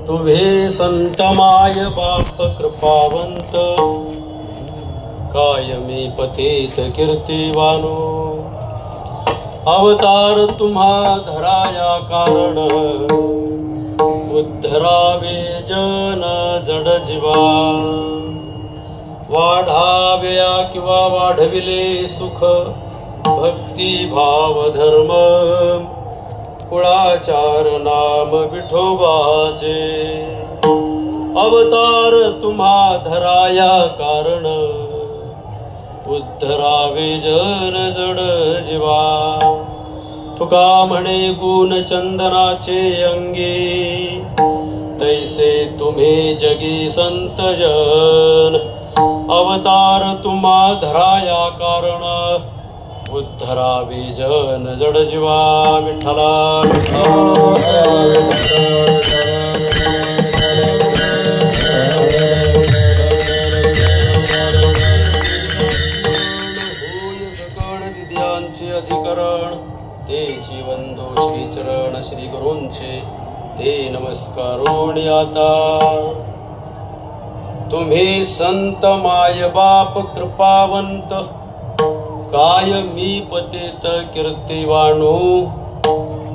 तुभे संत माय बाप कृपावंत, कायमी पतित कीर्तिवानो, अवतार तुम्हा धराया कारण, उद्धरावे जन जड जीवा, वाढाव्या किंवा वाढविले सुख, भक्ती भाव धर्म, कुळाचार नाम विठोबाचे, अवतार तुम्हा धराया कारण, उद्धरावे जन जड जीवा, तुका म्हणे गुण चंदनाचे अंगी, तैसे तुम्ही जगी संत जन, अवतार तुम्हा धराया कारण, उद्धरावे जन जड जीवा, विठ्ठला विद्यांचे अधिकरण, तेची वंदो श्रीचरण श्री गुरूंचे, ते नमस्कारोणी आता. तुम्ही संत माय बाप कृपावंत, कायमी पतित कीर्तिवाणू,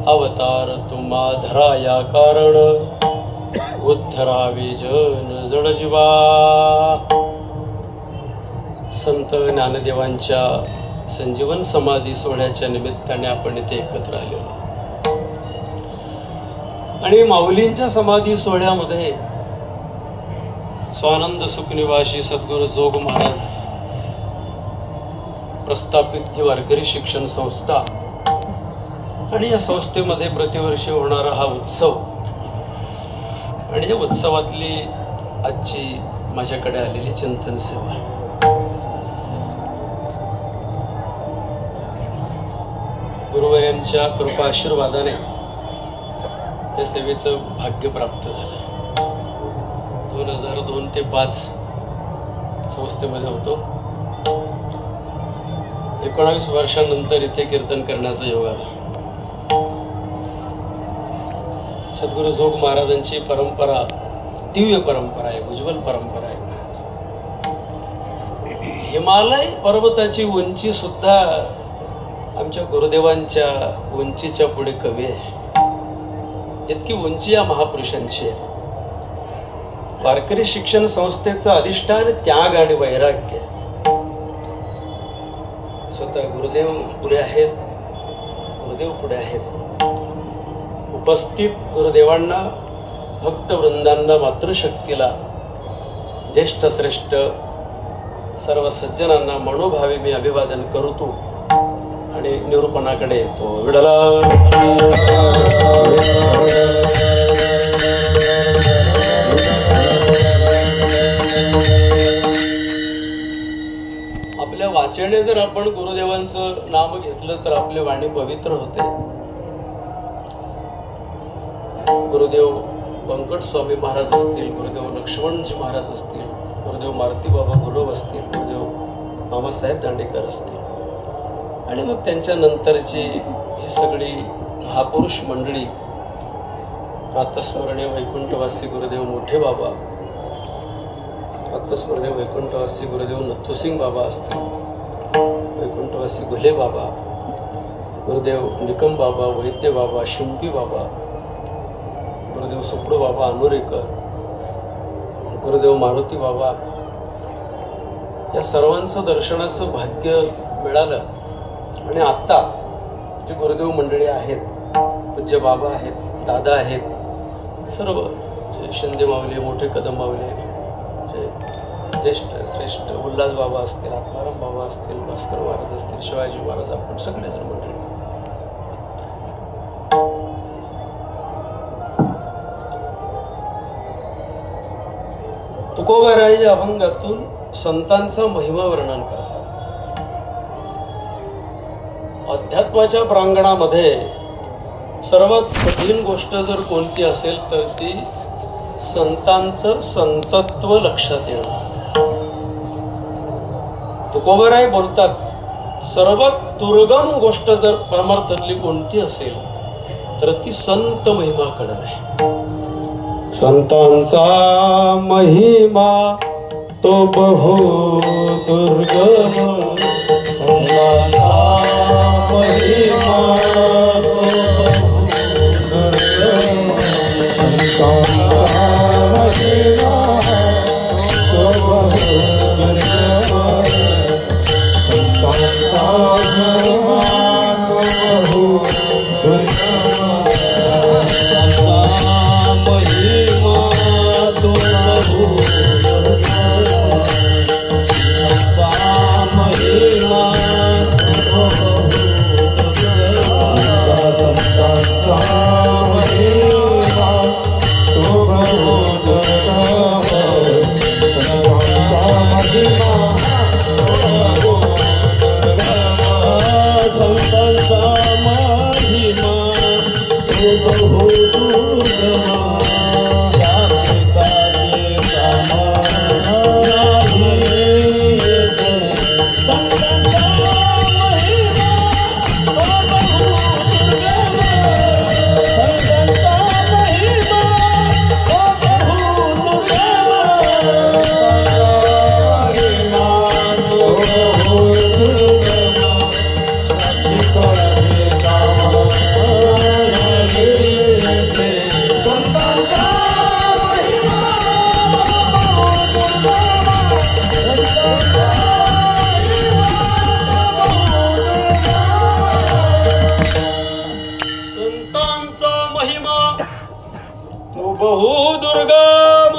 अवतार तुम्हा धराया कारण, उद्धरावे जन जड जीवा. संत ज्ञानदेवांच्या संजीवन समाधी सोहळ्याच्या निमित्ताने आपण इथे एकत्र आलेलो आणि माऊलींच्या समाधी सोहळ्यामध्ये स्वानंद सुखनिवासी सद्गुरू जोग महाराज प्रस्थापित ही वारकरी शिक्षण संस्था आणि या संस्थेमध्ये प्रतिवर्षी होणारा हा उत्सव आणि या उत्सवातली आजची माझ्याकडे आलेली चिंतन सेवा, गुरुवर्यांच्या कृपा आशीर्वादाने या सेवेचं भाग्य प्राप्त झालं. 2002 ते 5 संस्थेमध्ये होतो. 19 वर्षांनंतर इथे कीर्तन करण्याचा योग आला. सद्गुरू जोग महाराजांची परंपरा दिव्य परंपरा आहे, उज्ज्वल परंपरा आहे. हिमालय पर्वताची उंची सुद्धा आमच्या गुरुदेवांच्या उंचीच्या पुढे कमी आहे. इतकी उंची या महापुरुषांची आहे. वारकरी शिक्षण संस्थेचं अधिष्ठान त्याग आणि वैराग्य. स्वतः गुरुदेव पुढे आहेत, गुरुदेव पुढे आहेत. उपस्थित गुरुदेवांना, भक्त वृंदांना, मातृशक्तीला, ज्येष्ठ श्रेष्ठ सर्व सज्जनांना मनोभावे मी अभिवादन करतो आणि निरूपणाकडे येतो. विडला आपल्या वाचेने जर आपण गुरुदेवांचं नाम घेतलं तर आपली वाणी पवित्र होते. गुरुदेव व्यंकट स्वामी महाराज असतील, गुरुदेव लक्ष्मणजी महाराज असतील, गुरुदेव मारुती बाबा गुरव असतील, गुरुदेव मामासाहेब दांडेकर असतील आणि मग त्यांच्या नंतरची ही सगळी महापुरुष मंडळी, प्रातस्मरणीय वैकुंठवासी गुरुदेव मोठे बाबा, प्रातस्मरणीय वैकुंठवासी गुरुदेव नथुसिंग बाबा असतील, वैकुंठवासी घुले बाबा, गुरुदेव निकम बाबा, वैद्य बाबा, शिंपी बाबा, गुरुदेव सुपडू बाबा अनुरेकर, गुरुदेव मारुती बाबा, या सर्वांचं दर्शनाचं भाग्य मिळालं. आणि आता जे गुरुदेव मंडळी आहेत, पूज्य बाबा आहेत, दादा आहेत, सर्व जे शिंदे माऊली, मोठे कदम माऊली, जे ज्येष्ठ श्रेष्ठ उल्हास बाबा असतील, आत्माराम बाबा असतील, भास्कर महाराज असतील, शिवाजी महाराज, आपण सगळेजण मंडळी तुकोबाराय अभंगातून संतांचा महिमा वर्णन करतात. अध्यात्माच्या प्रांगणामध्ये सर्वात कठीण गोष्ट जर कोणती असेल तर ती संतांचं संतत्व लक्षात येणं. तुकोबाराय बोलतात, सर्वात दुर्गम गोष्ट जर परमार्थातली कोणती असेल तर ती संत महिमा कळण आहे. संतांचा महिमा तो बहु दुर्गम, संतांचा महिमा तो बहु दुर्गम, संतांचा महिमा तो बहु दुर्गम, संतांचा महिमा तो बहु दुर्गम,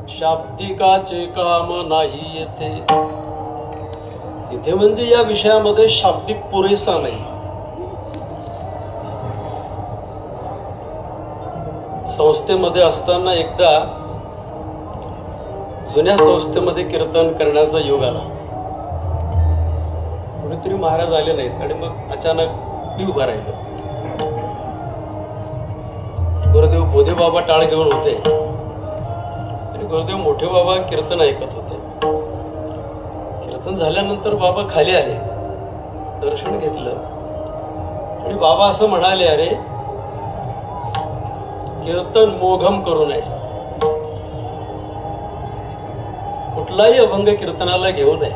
शाब्दिकाचे काम नाही येथे. इथे म्हणजे या विषयामध्ये शाब्दिक पुरेसा नाही. संस्थेमध्ये असताना एकदा जुन्या संस्थेमध्ये कीर्तन करण्याचा योग आला. कोणीतरी महाराज आले नाहीत आणि मग अचानक मी उभा राहिलो. गुरुदेव बोधे बाबा टाळ घेऊन होते आणि गुरुदेव मोठे बाबा कीर्तन ऐकत होते. कीर्तन झाल्यानंतर बाबा खाली आले, दर्शन घेतलं आणि बाबा असं म्हणाले, अरे कीर्तन मोघम करू नये, कुठलाही अभंग कीर्तनाला घेऊ नये.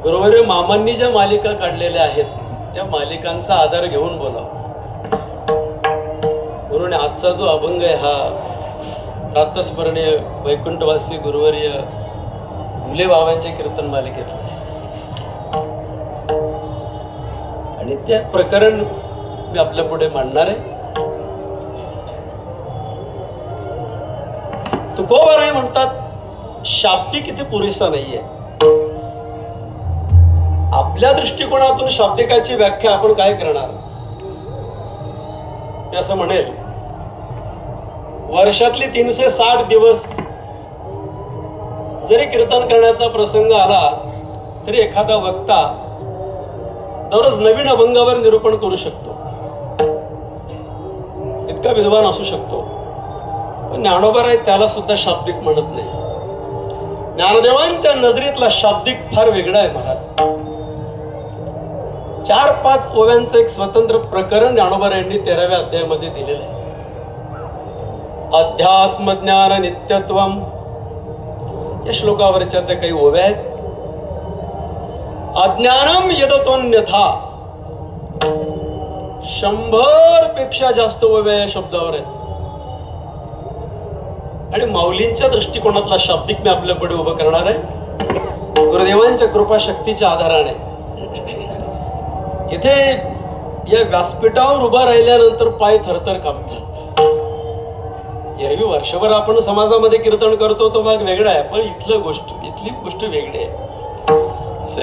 गुरुवर्य मामांनी ज्या मालिका काढलेल्या आहेत त्या मालिकांचा आधार घेऊन बोला. म्हणून आजचा जो अभंग आहे हा प्रातस्मरणीय वैकुंठवासी गुरुवर्य घुले बाबांच्या कीर्तन मालिकेतला आहे आणि ते प्रकरण मी आपल्या पुढे मांडणार आहे. तुकोबाराय म्हणतात शाब्दिक इथे पुरेसा नाहीये. आपल्या दृष्टिकोनातून शाब्दिकाची व्याख्या आपण काय करणार? मी असं म्हणेल, वर्षातले 360 दिवस जरी कीर्तन करण्याचा प्रसंग आला तरी एखादा वक्ता दररोज नवीन अभंगावर निरूपण करू शकतो, इतका विद्वान असू शकतो. पण ज्ञानोबाराय त्याला सुद्धा शाब्दिक म्हणत नाही. ज्ञानदेवांच्या नजरेतला शाब्दिक फार वेगळा आहे महाराज. 4-5 ओव्यांचं एक स्वतंत्र प्रकरण ज्ञानोबारायांनी 13व्या अध्यायामध्ये दिलेलं आहे. अध्यात्म ज्ञान नित्यत्वम या श्लोकावरच्या त्या काही ओव्या आहेत. अज्ञानम यदतोन्यथा 100 पेक्षा जास्त ओव्या या शब्दावर आहेत. आणि माऊलींच्या दृष्टिकोनातला शाब्दिक मी आपल्या पुढे उभं करणार आहे गुरुदेवांच्या कृपा शक्तीच्या आधाराने. इथे या व्यासपीठावर उभा राहिल्यानंतर पाय थरथर कापतात. एरवी वर्षभर आपण समाजामध्ये कीर्तन करतो तो भाग वेगळा आहे, पण इथली गोष्ट वेगळी आहे.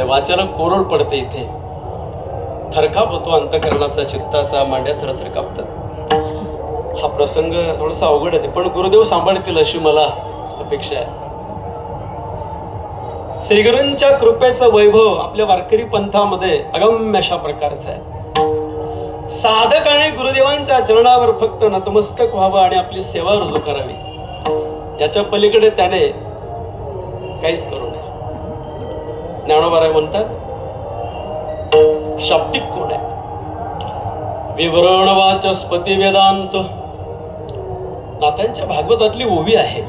वाचायला कोरड पडते. इथे थरकाप होतो अंतकरणाचा, चित्ताचा, मांड्या थरथर कापतात. हा प्रसंग थोडासा अवघड आहे, पण गुरुदेव सांभाळतील अशी मला अपेक्षा आहे. श्रीगुरूंच्या कृपेचा वैभव आपल्या वारकरी पंथामध्ये अगम्य अशा प्रकारचा आहे. साधकाने गुरुदेवांच्या चरणावर फक्त नतमस्तक व्हावं आणि आपली सेवा रुजू करावी, याच्या पलीकडे त्याने काहीच करू नये. ज्ञानोबाराय म्हणतात शाब्दिक कोण आहे? विवरण वाचस्पती वेदांत नाथांच्या भागवतातली ओवी आहे.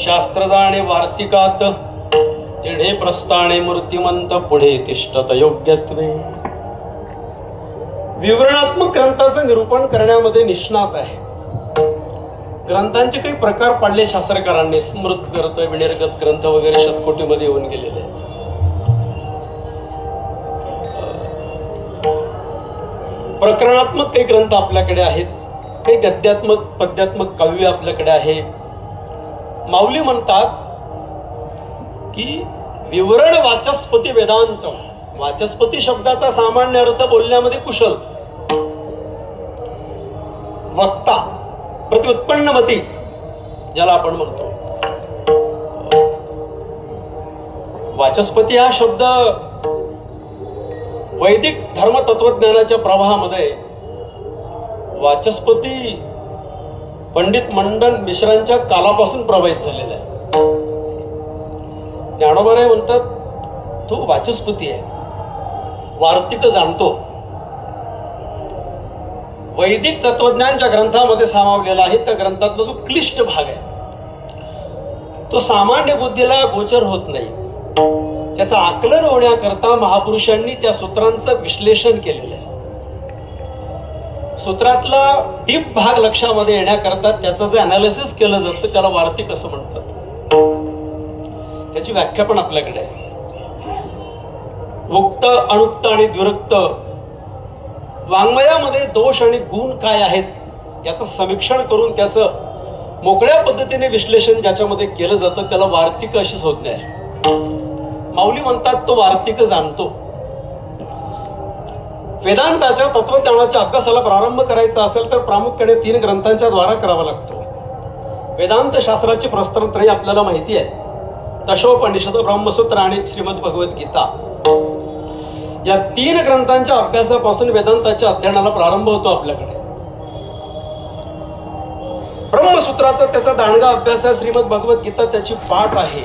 शास्त्र जाणे वार्तिकात तिढे प्रस्थाने मूर्तिमंत पुढे तिष्ठत योग्यत्वे. विवरणात्मक ग्रंथाचं निरूपण करण्यामध्ये निष्णात आहे. ग्रंथांचे काही प्रकार पाडले शास्त्रकारांनी. स्मृत ग्रंथ, विनिर्गत ग्रंथ वगैरे शतकोटीमध्ये येऊन गेलेले. प्रकरणात्मक काही ग्रंथ आपल्याकडे आहेत, काही गद्यात्मक पद्यात्मक काव्य आपल्याकडे आहे. माऊली म्हणतात की विवरण वाचस्पती वेदांत. वाचस्पती शब्दाचा सामान्य अर्थ बोलण्यामध्ये कुशल, वक्ता, प्रतिउत्पन्नमती ज्याला आपण म्हणतो. वाचस्पती हा शब्द वैदिक धर्म तत्वज्ञानाच्या प्रवाहामध्ये वाचस्पती पंडित मंडन मिश्रांच्या कालापासून प्रभावित झालेला आहे. ज्ञानोबा म्हणतात तो वाचस्पती आहे, वार्तिक जाणतो. वैदिक तत्वज्ञानच्या ग्रंथामध्ये सामावलेला आहे. त्या ग्रंथातला जो क्लिष्ट भाग आहे तो सामान्य बुद्धीला गोचर होत नाही. त्याचं आकलन होण्याकरता महापुरुषांनी त्या सूत्रांचं विश्लेषण केलेलं आहे. सूत्रातला डीप भाग लक्षामध्ये येण्याकरता त्याचं जे अनालिसिस केलं जातं त्याला वार्तिक असं म्हणतात. त्याची व्याख्या पण आपल्याकडे आहे. उक्त, अनुक्त आणि द्विरुक्त वाङ्मयामध्ये दोष आणि गुण काय आहेत याचं समीक्षण करून त्याचं मोकळ्या पद्धतीने विश्लेषण ज्याच्यामध्ये केलं जातं त्याला वार्तिक अशी संज्ञा आहे. माऊली म्हणतात तो वार्तिक जाणतो. वेदांताच्या तत्वज्ञानाच्या अभ्यासाला प्रारंभ करायचा असेल तर प्रामुख्याने 3 ग्रंथांच्या द्वारा करावा लागतो. वेदांत शास्त्राची प्रस्तरत्रयी आपल्याला माहिती आहे. दशोपनिषद, ब्रह्मसूत्र आणि श्रीमद भगवद्गीता या 3 ग्रंथांच्या अभ्यासापासून वेदांताच्या अध्ययनाला प्रारंभ होतो आपल्याकडे. ब्रह्मसूत्राचा त्याचा दांडगा अभ्यास आहे. श्रीमद भगवद्गीता त्याची पाठ आहे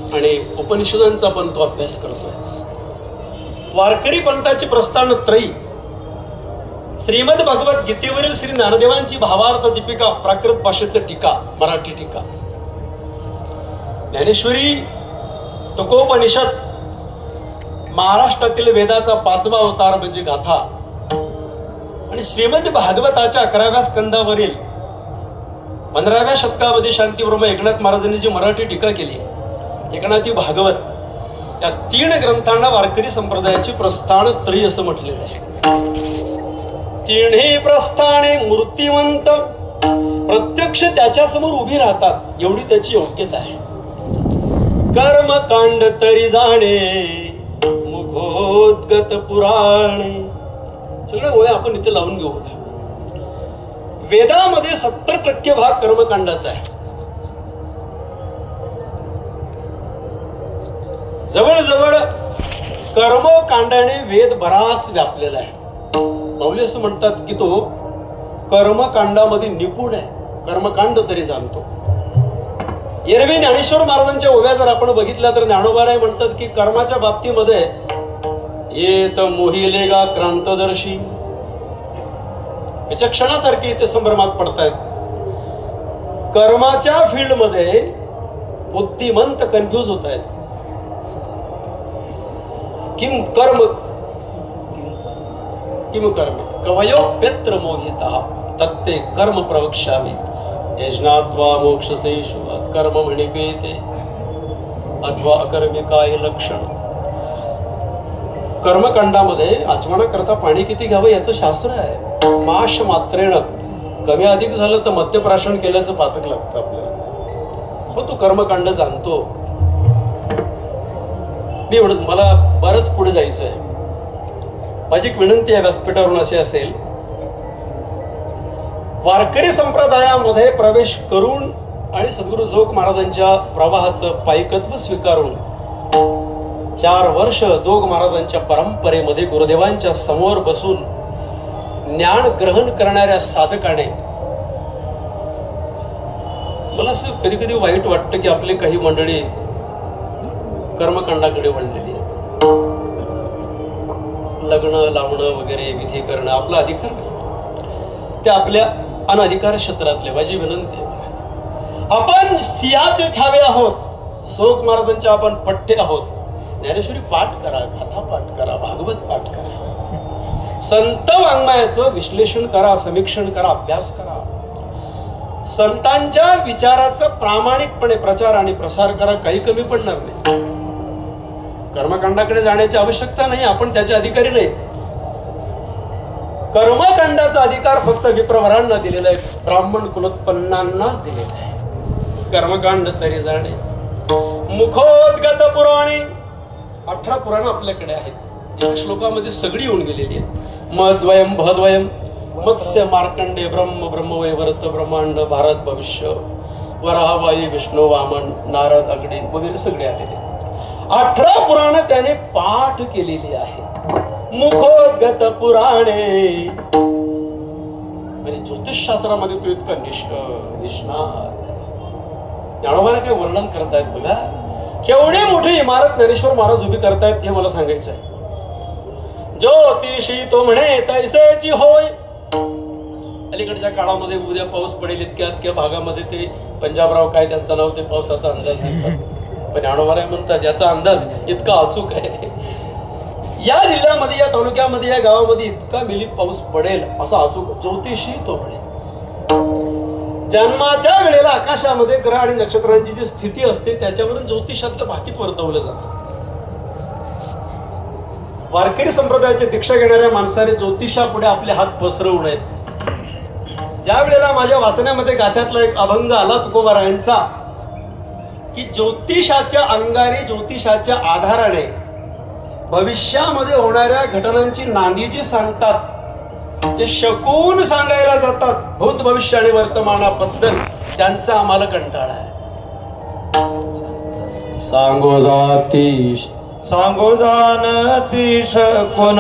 आणि उपनिषदांचा पण तो अभ्यास करतोय. वारकरी पंथाची प्रस्थान त्रयी श्रीमद भगवद्गीतेवरील श्री ज्ञानदेवांची भावार्थ दीपिका, प्राकृत भाषेतली टीका, मराठी टीका, ज्ञानेश्वरी, तुकोपनिषद, महाराष्ट्रातील वेदाचा 5वा अवतार म्हणजे गाथा आणि श्रीमद भागवताच्या 11व्या स्कंदावरील 15व्या शतकामध्ये शांतीब्रह्म एकनाथ महाराजांनी जी मराठी टीका केली, एकनाथी भागवत, या 3 ग्रंथांना वारकरी संप्रदायाची प्रस्थान त्रयी असं म्हटलेलं आहे. तिन्ही प्रस्थाने मूर्तिमंत प्रत्यक्ष त्याच्या समोर उभी राहतात एवढी त्याची योग्यता आहे. कर्मकांड तरी जाणे मुखोद्गत पुराणे. सगळ्या ओळ्या आपण इथे लावून घेऊ. वेदामध्ये 70% भाग कर्मकांडाचा आहे. जवळजवळ कर्मकांडाने वेद बराच व्यापलेला आहे. माऊली असं म्हणतात की तो कर्मकांडामध्ये निपुण आहे, कर्मकांड तरी जाणतो. एरवी ज्ञानेश्वर महाराजांच्या ओव्या जर आपण बघितल्या तर ज्ञानोबाराय म्हणतात की कर्माच्या बाबतीमध्ये येत मोहिलेगा क्रांतदर्शी. विचक्षणासारखी इथे संभ्रमात पडतायत. कर्माच्या फील्डमध्ये बुद्धिमंत कन्फ्यूज होत आहेत. किम कर्म किम कर्म कवयोप्यत्र मोहिता तत्ते कर्म प्रवक्ष्यामि यज्ञात्वा मोक्षसे शुभात् कर्म म्हणिपेते अथवा अकर्मिकाय लक्षण. कर्मकांडामध्ये आचमनाकरता पाणी किती घ्यावं याचं शास्त्र आहे. माश मात्रेनं कमी अधिक झालं तर मद्यप्राशन केल्याचं पातक लागतं आपल्याला. हो, तो कर्मकांड जाणतो. मी एवढंच, मला बरंच पुढे जायचं आहे. माझी एक विनंती आहे व्यासपीठावरून अशी असेल, वारकरी संप्रदायामध्ये प्रवेश करून आणि सद्गुरू जोग महाराजांच्या प्रवाहाचं पायकत्व स्वीकारून 4 वर्ष जोग महाराजांच्या परंपरेमध्ये गुरुदेवांच्या समोर बसून ज्ञान ग्रहण करणाऱ्या साधकाने मला असं कधी कधी वाईट वाटतं की आपली काही मंडळी कर्मकांडाकडे वळलेली आहे. लग्न लावणं वगैरे विधी करणं आपला अधिकार नाही, ते आपल्या अनधिकार क्षेत्रातले. माझी विनंती आहे, आपण सिंहाचे छावे आहोत, शोक महाराजांच्या आपण पठ्ठे आहोत. ज्ञानेश्वरी पाठ करा, कथा पाठ करा, भागवत पाठ करा, संत वाङ्मयाचं विश्लेषण करा, समीक्षण करा, अभ्यास करा, संतांच्या विचाराचं प्रामाणिकपणे प्रचार आणि प्रसार करा. काही कमी पडणार नाही. कर्मकांडाकडे जाण्याची आवश्यकता नाही, आपण त्याचे अधिकारी नाहीत. कर्मकांडाचा अधिकार फक्त विप्रवरांना दिलेला आहे, ब्राह्मण कुलोत्पन्नांनाच दिलेला आहे. कर्मकांड तरी जाणे. मुखोद्गत पुराणे 18 पुराण आपल्याकडे आहेत. या श्लोकामध्ये सगळी येऊन गेलेली आहेत. मद्वयम भद्वयम मत्स्य मार्कंडे ब्रह्म ब्रह्मवैवर्त ब्रह्मांड भारत भविष्य वराहवाई विष्णू वामन नारद अग्नी वगैरे सगळे आलेले. 18 पुराण त्याने पाठ केलेली आहे. मुखोद्गत पुराणे म्हणजे ज्योतिषशास्त्रामध्ये तो इतका निष्णात. ज्ञानोबाने काय वर्णन करतायत बघा. केवढी मोठी इमारत ज्ञानेश्वर महाराज उभी करतायत हे मला सांगायचं आहे. ज्योतिषी तो म्हणे तैसेची होय. अलीकडच्या काळामध्ये उद्या पाऊस पडेल इतक्या भागामध्ये ते पंजाबराव काय त्यांचं नाव, ते पावसाचा अंदाज देतात. पण ज्ञानोबा म्हणतात याचा अंदाज इतका अचूक आहे. या जिल्ह्यामध्ये, या तालुक्यामध्ये, या गावामध्ये इतका मिली पाऊस पडेल असा अचूक ज्योतिषी तो म्हणे. जन्माच्या वेळेला आकाशामध्ये ग्रह आणि नक्षत्रांची जी स्थिती असते त्याच्यावरून ज्योतिषातलं भाकीत वर्तवलं जातं. वारकरी संप्रदायाची दीक्षा घेणाऱ्या माणसाने ज्योतिषापुढे आपले हात पसरवू नयेत. ज्या वेळेला माझ्या वाचण्यामध्ये गाथ्यातला एक अभंग आला तुकोबारायांचा की ज्योतिषाच्या अंगारी, ज्योतिषाच्या आधाराने भविष्यामध्ये होणाऱ्या घटनांची नांदी जी सांगतात ते शकून सांगायला जातात भूत भविष्य आणि वर्तमानाबद्दल, त्यांचा आम्हाला कंटाळा आहे. सांगो जाणती शकून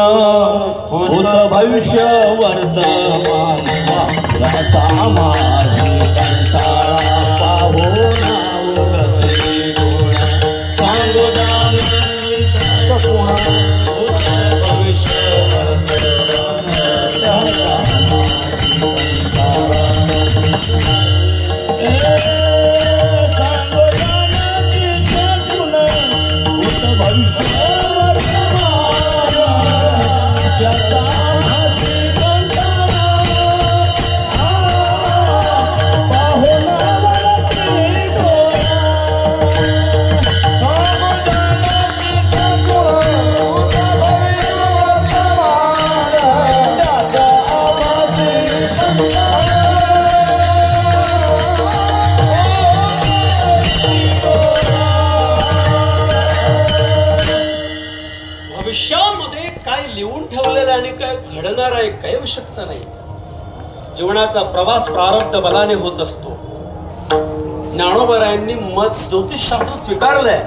भूत भविष्य वर्तमान सांगो जाणती शकून भविष्य घडणार आहे काही आवश्यकता नाही. जीवनाचा प्रवास प्रारब्ध बलाने होत असतो. ज्ञानोबारायांनी मत ज्योतिषशास्त्र स्वीकारलंय.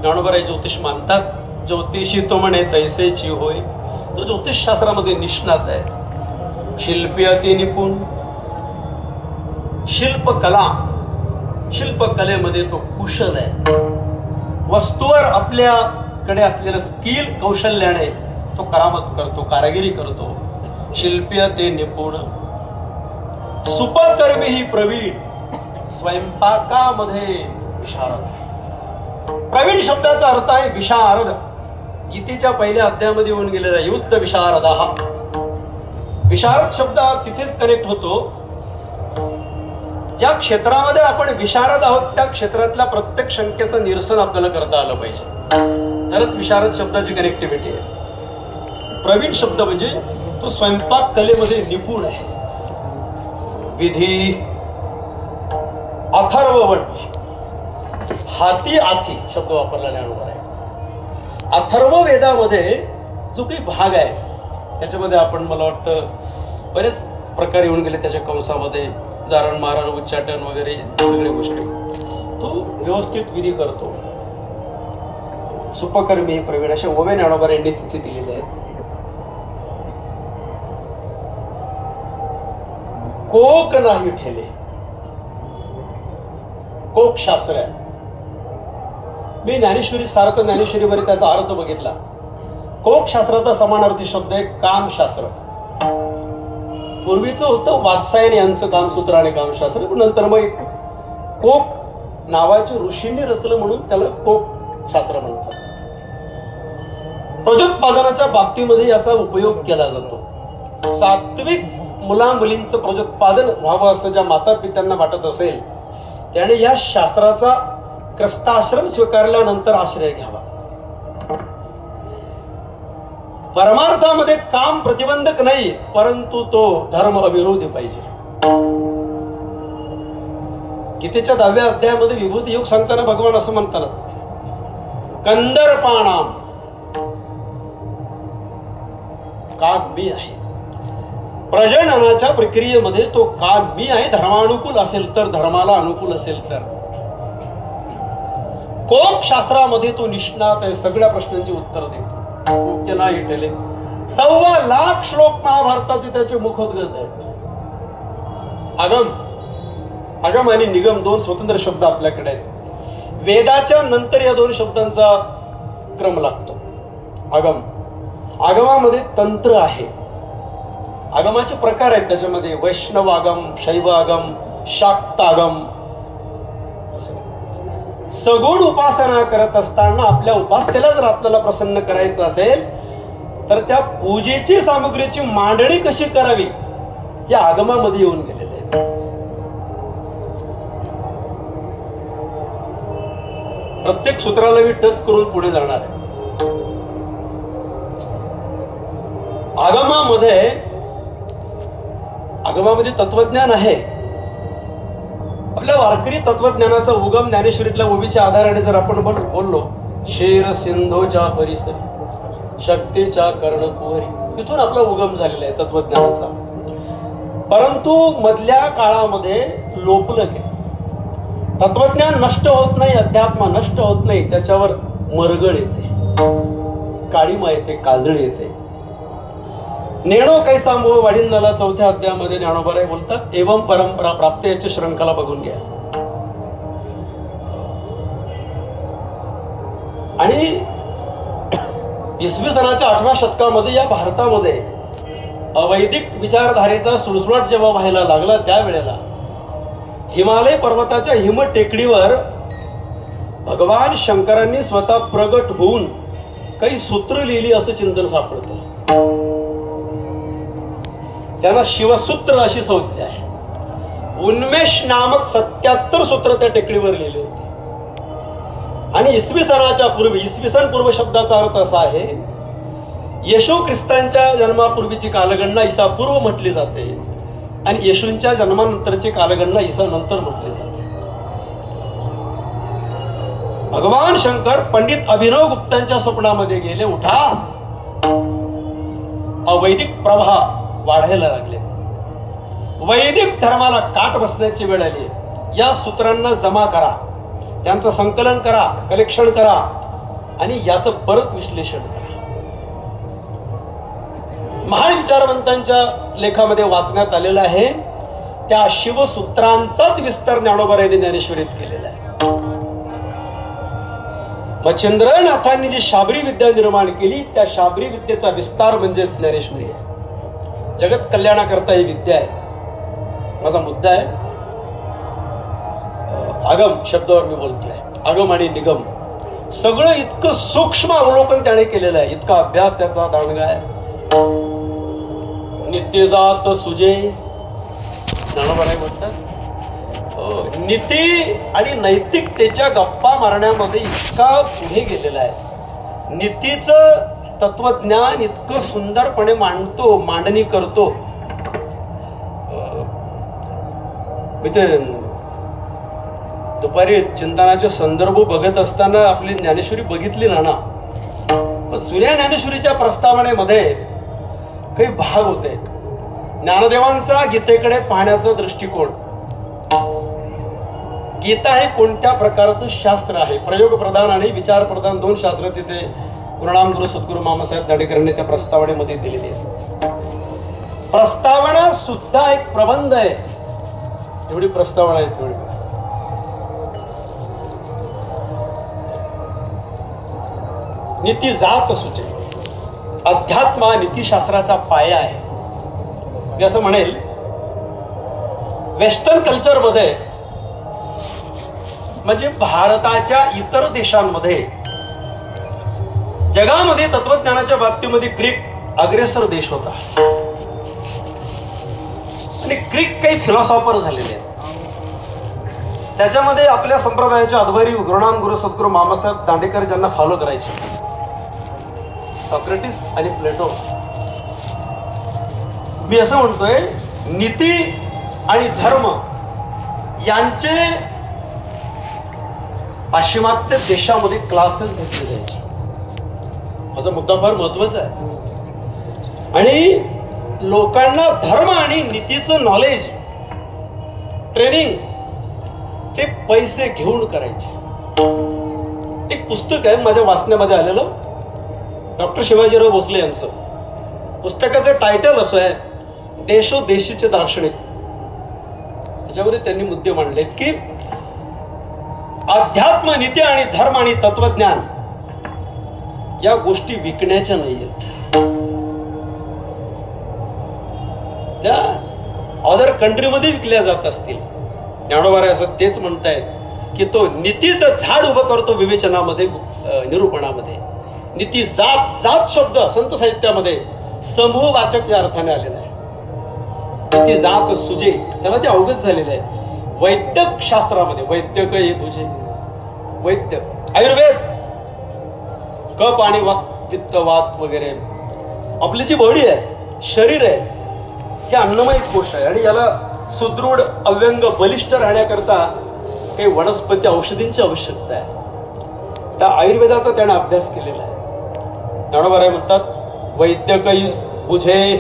ज्ञानोबाराय ज्योतिष मानतात. ज्योतिषी तो म्हणे तैसेची होय. तो ज्योतिषशास्त्रामध्ये निष्णात आहे. शिल्पी अति निपुण. शिल्पकलेमध्ये तो कुशल आहे. वस्तूवर आपल्याकडे असलेलं स्किल, कौशल्याने तो करामत करतो, कारागिरी करतो. शिल्पी ते निपुण. सुपकर्मी ही प्रवीण. स्वयंपाकामध्ये विशारद. प्रवीण शब्दाचा अर्थ आहे विशारद. गीतेच्या पहिल्या अध्यायामध्ये येऊन गेलेला युद्ध विशारद हा विशारद शब्द तिथेच कनेक्ट होतो. ज्या क्षेत्रामध्ये आपण विशारद आहोत त्या क्षेत्रातल्या प्रत्येक शंकेचं निरसन आपल्याला करता आलं पाहिजे, तरच विशारद शब्दाची कनेक्टिव्हिटी आहे. प्रवीण शब्द म्हणजे तो स्वयंपाक कलेमध्ये निपुण आहे. विधी. अथर्ववन. हाती आथी शब्द वापरला ज्ञानोबा आहे. अथर्व वेदामध्ये जो काही भाग आहे त्याच्यामध्ये आपण मला वाटतं बरेच प्रकार येऊन गेले. त्याच्या कंसामध्ये जारण मारण उच्चाटन वगैरे सगळ्या गोष्टी तो व्यवस्थित विधी करतो. सुपकर्मी प्रवीण अशा ओवे ज्ञानोबा यांनी तिथे दिलेले आहेत. कोक नाही ठेले. कोक शास्त्र आहे. मी ज्ञानेश्वरी सार्थ ज्ञानेश्वरीमध्ये त्याचा अर्थ बघितला. कोक शास्त्राचा समानार्थी शब्द आहे कामशास्त्र. पूर्वीचं होतं वात्सायन यांचं कामसूत्र आणि कामशास्त्र, पण नंतर मग कोक नावाचे ऋषींनी रचलं म्हणून त्याला कोक शास्त्र म्हणतात. प्रजोत्पादनाच्या बाबतीमध्ये याचा उपयोग केला जातो. सात्विक मुला मुलींचं प्रजोत्पादन व्हावं असं ज्या माता पित्यांना वाटत असेल त्याने या शास्त्राचा क्रस्ताश्रम स्वीकारल्यानंतर आश्रय घ्यावा. परमार्थामध्ये काम प्रतिबंधक नाही, परंतु तो धर्म अविरोधी पाहिजे. गीतेच्या 10व्या अध्यायामध्ये विभूती योग सांगताना भगवान असं म्हणतात, कंदर्पाणाम काम मी आहे. प्रजननाच्या प्रक्रियेमध्ये तो काम मी आहे. धर्मानुकूल असेल तर, धर्माला अनुकूल असेल तर. कोक शास्त्रामध्ये तो निष्णात आहे, सगळ्या प्रश्नांची उत्तर देतो. नाही केले 1,15,00,000 श्लोक महाभारताचे त्याचे मुखोद्गत आहेत. आगम आणि निगम दोन स्वतंत्र शब्द आपल्याकडे आहेत. वेदाच्या नंतर या दोन शब्दांचा क्रम लागतो. आगमामध्ये तंत्र आहे. आगमाचे प्रकार आहेत त्याच्यामध्ये, वैष्णव आगम, शैव आगम, शाक्त आगम. सगुण उपासना करत असताना आपल्या उपास्याला जर आपल्याला प्रसन्न करायचं असेल तर त्या पूजेची सामग्रीची मांडणी कशी करावी या आगमामध्ये येऊन गेलेले आहे. प्रत्येक सूत्राला मी टच करून पुढे जाणार आहे. आगमामध्ये तत्वज्ञान आहे. आपल्या वारकरी तत्वज्ञानाचा उगम ज्ञानेश्वरीतल्या ओवीच्या आधाराने जर आपण बोललो, शेर सिंधूच्या परिसरी शक्तीच्या कर्णकुहरी, इथून आपला उगम झालेला आहे तत्वज्ञानाचा. परंतु मधल्या काळामध्ये लोपलं गेलं. तत्वज्ञान नष्ट होत नाही, अध्यात्म नष्ट होत नाही, त्याच्यावर मरगळ येते, काळीमा येते, काजळी येते. नेणो कैसा मोह वाढींनाला 4थ्या अध्यायामध्ये ज्ञानोबाराय बोलतात, एवं परंपरा प्राप्त याची श्रृंखला बघून घ्या. आणि इसवी सनाच्या 8व्या शतकामध्ये या भारतामध्ये अवैदिक विचारधारेचा सुळसुळाट जेव्हा व्हायला लागला त्यावेळेला हिमालय पर्वताच्या हिम टेकडीवर भगवान शंकरांनी स्वतः प्रगट होऊन काही सूत्र लिहिली असं चिंतन सापडतं. त्यांना शिवसूत्र अशी संज्ञा आहे. उन्मेष नामक 77 सूत्र त्या टेकडीवर लिहिले होते. आणि इसवी सनाच्या पूर्वी, इसवी सन पूर्व शब्दाचा अर्थ असा आहे, येशू ख्रिस्तांच्या जन्मापूर्वीची कालगणना ईसा पूर्व म्हटली जाते आणि येशूंच्या जन्मानंतरची कालगणना ईसा नंतर म्हटली जाते. भगवान शंकर पंडित अभिनव गुप्तांच्या स्वप्नामध्ये गेले, उठा, अवैदिक प्रवाह वाढायला लागले, वैदिक धर्माला काट बसण्याची वेळ आली. या सूत्रांना जमा करा, त्यांचं संकलन करा, कलेक्शन करा आणि याचं परत विश्लेषण करा. महान विचारवंतांच्या लेखामध्ये वाचण्यात आलेलं आहे. त्या शिवसूत्रांचाच विस्तार ज्ञानोबारायांनी ज्ञानेश्वरीत केलेला आहे. मच्छिंद्रनाथांनी जी शाबरी विद्या निर्माण केली, त्या शाबरी विद्येचा विस्तार म्हणजे ज्ञानेश्वरी आहे. जगत कल्याणाकरता ही विद्या आहे. माझा मुद्दा आहे आगम शब्दावर मी बोलतोय. आगम आणि निगम सगळं इतकं सूक्ष्म अवलोकन त्याने केलेलं आहे, इतका अभ्यास त्याचा दांडगा आहे. नित्यजात सुजे ज्ञानोबाराय म्हणतात, नीती आणि नैतिकतेच्या गप्पा मारण्यामध्ये इतका पुढे गेलेला आहे. नीतीचं तत्वज्ञान इतकं सुंदरपणे मांडतो, मांडणी करतो. दुपारी चिंतनाचे संदर्भ बघत असताना आपली ज्ञानेश्वरी बघितली ना, पण जुन्या ज्ञानेश्वरीच्या प्रस्तावनेमध्ये काही भाग होते. ज्ञानदेवांचा गीतेकडे पाहण्याचा दृष्टिकोन, गीता हे कोणत्या प्रकारचं शास्त्र आहे, प्रयोग प्रधान आणि विचार प्रधान दोन शास्त्र तिथे गुरुनाम गुरु सद्गुरु मामासाहेब दांडेकरांनी त्या प्रस्तावनेमध्ये दिलेली आहे. प्रस्तावना सुद्धा एक प्रबंध आहे. एवढी प्रस्तावना आहे तेवढी. नीती जात सुचे, अध्यात्म हा नीतिशास्त्राचा पाया आहे. मी असं म्हणेल, वेस्टर्न कल्चरमध्ये म्हणजे भारताच्या इतर देशांमध्ये, जगामध्ये तत्वज्ञानाच्या बाबतीमध्ये ग्रीक अग्रेसर देश होता. आणि ग्रीक काही फिलॉसॉफर झालेले आहेत. त्याच्यामध्ये आपल्या संप्रदायाचे आधारी गुरुनाम गुरु सद्गुरू मामासाहेब दांडेकर ज्यांना फॉलो करायचे, सॉक्रेटिस आणि प्लेटो. मी असं म्हणतोय, नीती आणि धर्म यांचे पाश्चिमात्य देशामध्ये क्लासेस घेतले जायचे. माझा मुद्दा फार महत्वाचा आहे. आणि लोकांना धर्म आणि नीतीचं नॉलेज, ट्रेनिंग ते पैसे घेऊन करायचे. एक पुस्तक आहे माझ्या वाचण्यामध्ये आलेलं, डॉक्टर शिवाजीराव भोसले यांचं. पुस्तकाचं टायटल असं आहे, देशोदेशीचे दार्शनिक. त्याच्यामध्ये त्यांनी मुद्दे मांडलेत की अध्यात्म, नीती आणि धर्म आणि तत्वज्ञान या गोष्टी विकण्याच्या नाहीयेत. त्या अदर कंट्रीमध्ये विकल्या जात असतील. ज्ञानोबा असं तेच म्हणतायत की तो नीतीचं झाड उभं करतो विवेचनामध्ये, निरूपणामध्ये. नीती जात, जात शब्द संत साहित्यामध्ये समूहवाचक या अर्थाने आलेला आहे. नीती जात सुजे, त्याला ते अवगत झालेलं आहे. वैद्यक शास्त्रामध्ये वैद्यक हे भुजे, वैद्य, आयुर्वेद कप आणि पित्त वात वगैरे. आपली जी बॉडी आहे, शरीर आहे, हे अन्नमय कोश आहे. आणि याला सुदृढ, अव्यंग, बलिष्ठ राहण्याकरता काही वनस्पती औषधींची आवश्यकता आहे. त्या आयुर्वेदाचा त्याने अभ्यास केलेला आहे. ज्ञानोबा म्हणतात, वैद्यक बुझे,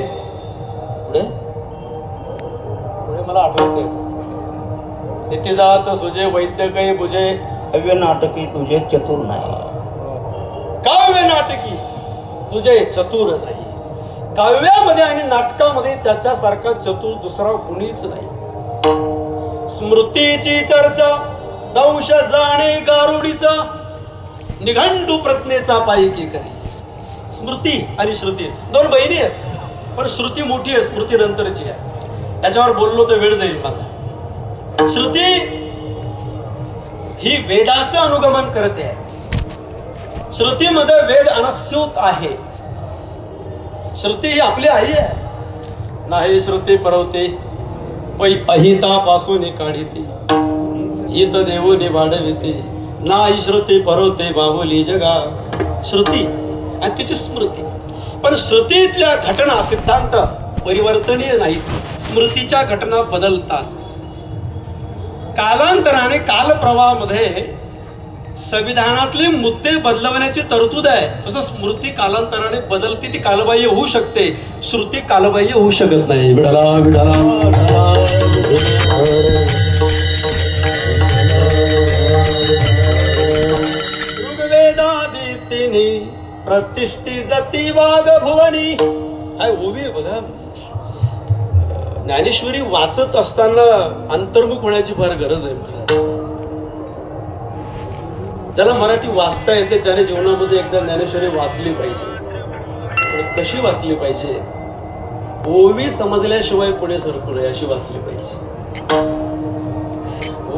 पुढे मला आठवते, नीती जात सुजे वैद्यकही बुझे, काव्य नाटकी तुझे चतुर नाही. काव्य नाटकी तुझे चतुर नाही. काव्यामध्ये आणि नाटकामध्ये त्याच्यासारखा चतुर दुसरा कुणीच नाही. स्मृतीची चर्चा दंश जाणे गारुडीचा, निघंटू प्रज्ञेचा पायकी करी. स्मृती आणि श्रुती दोन बहिणी आहेत, पण श्रुती मोठी आहे, स्मृती नंतरची आहे. त्याच्यावर बोललो तर वेळ जाईल माझा. श्रुती ही वेदाचं अनुगमन करते. श्रुतीमध्ये वेद अनस्यूत आहे. श्रुती ही आपली आई आहे. नाही श्रुती परवते पै अहितापासून काढिते, हित देवोने वाढविते. नाही श्रुती परवते बाहुली जगा. श्रुती आणि तिची स्मृती. पण श्रुतीतल्या घटना सिद्धांत परिवर्तनीय नाहीत. स्मृतीच्या घटना बदलतात. कालांतराने कालप्रवाहामध्ये संविधानातले मुद्दे बदलवण्याची तरतूद आहे. तसं स्मृती कालांतराने बदलते, ती कालबाह्य होऊ शकते. श्रुती कालबाह्य होऊ शकत नाही. विडाला विडाला ऋग्वेदादितीने प्रतिष्ठी जती वाग भुवनी. काय ओवी बघा. ज्ञानेश्वरी वाचत असताना अंतर्मुख होण्याची फार गरज आहे मला. त्याला मराठी वाचता येते त्याने जीवनामध्ये एकदा ज्ञानेश्वरी वाचली पाहिजे. कशी वाचली पाहिजे? ओवी समजल्याशिवाय पुढे सरकू नये अशी वाचली पाहिजे.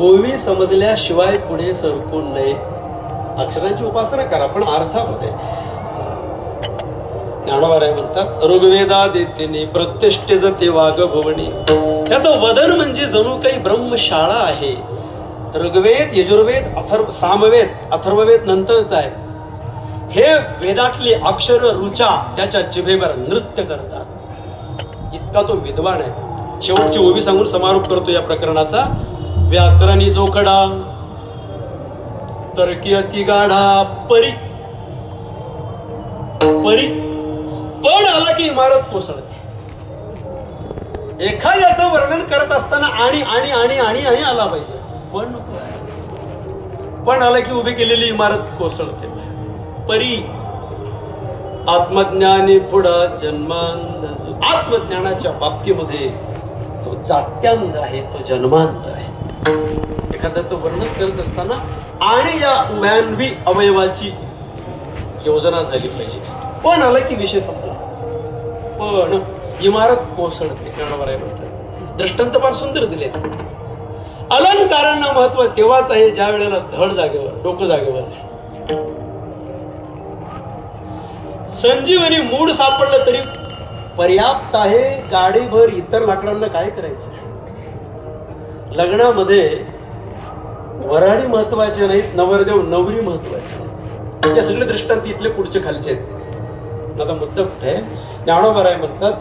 ओवी समजल्याशिवाय पुढे सरकू नये. अक्षरांची उपासना करा पण अर्थामध्ये. ज्ञानोबा म्हणतात, ऋग्वेदादितीने प्रतिष्ठित वाग भुवनी. त्याचं वदन म्हणजे जणू काही ब्रह्मशाळा आहे. ऋग्वेद, यजुर्वेद, सामवेद, अथर्ववेद नंतरच आहे. हे वेदातली अक्षर रुचा त्याच्या जिभेवर नृत्य करतात. इतका तो विद्वान आहे. शेवटची ओवी सांगून समारोप करतो या प्रकरणाचा. व्याकरणी जोखडा, तर्की अति गाढा, परी परी पण आला की इमारत कोसळते. एखाद्याचं वर्णन करत असताना आणि आणि आणि आणि आणि आला पाहिजे. पण नको. पण आला की उभी केलेली इमारत कोसळते. परी आत्मज्ञानी पुढा जन्मांध. आत्मज्ञानाच्या बाबतीमध्ये तो जात्यांध आहे, तो जन्मांत आहे. एखाद्याचं वर्णन करत असताना आणि या उभयान्वी अवयवाची योजना झाली पाहिजे. पण आला की विषय संपला. पण इमारत कोसळते. ज्ञानोबा म्हणतात दृष्टांत फार सुंदर दिले. अलंकारांना महत्व तेव्हाच आहे ज्या वेळेला धड जागेवर, डोकं जागेवर आहे. संजीवनी मूड सापडलं तरी पर्याप्त आहे. गाडीभर इतर लाकडांना काय करायचं. लग्नामध्ये वऱ्हाडी महत्वाचे नाहीत, नवरदेव नवरी महत्वाचे. या सगळे दृष्टांत इथले पुढचे खालचे आहेत. माझा मुद्दा कुठे आहे. ज्ञानोबा म्हणतात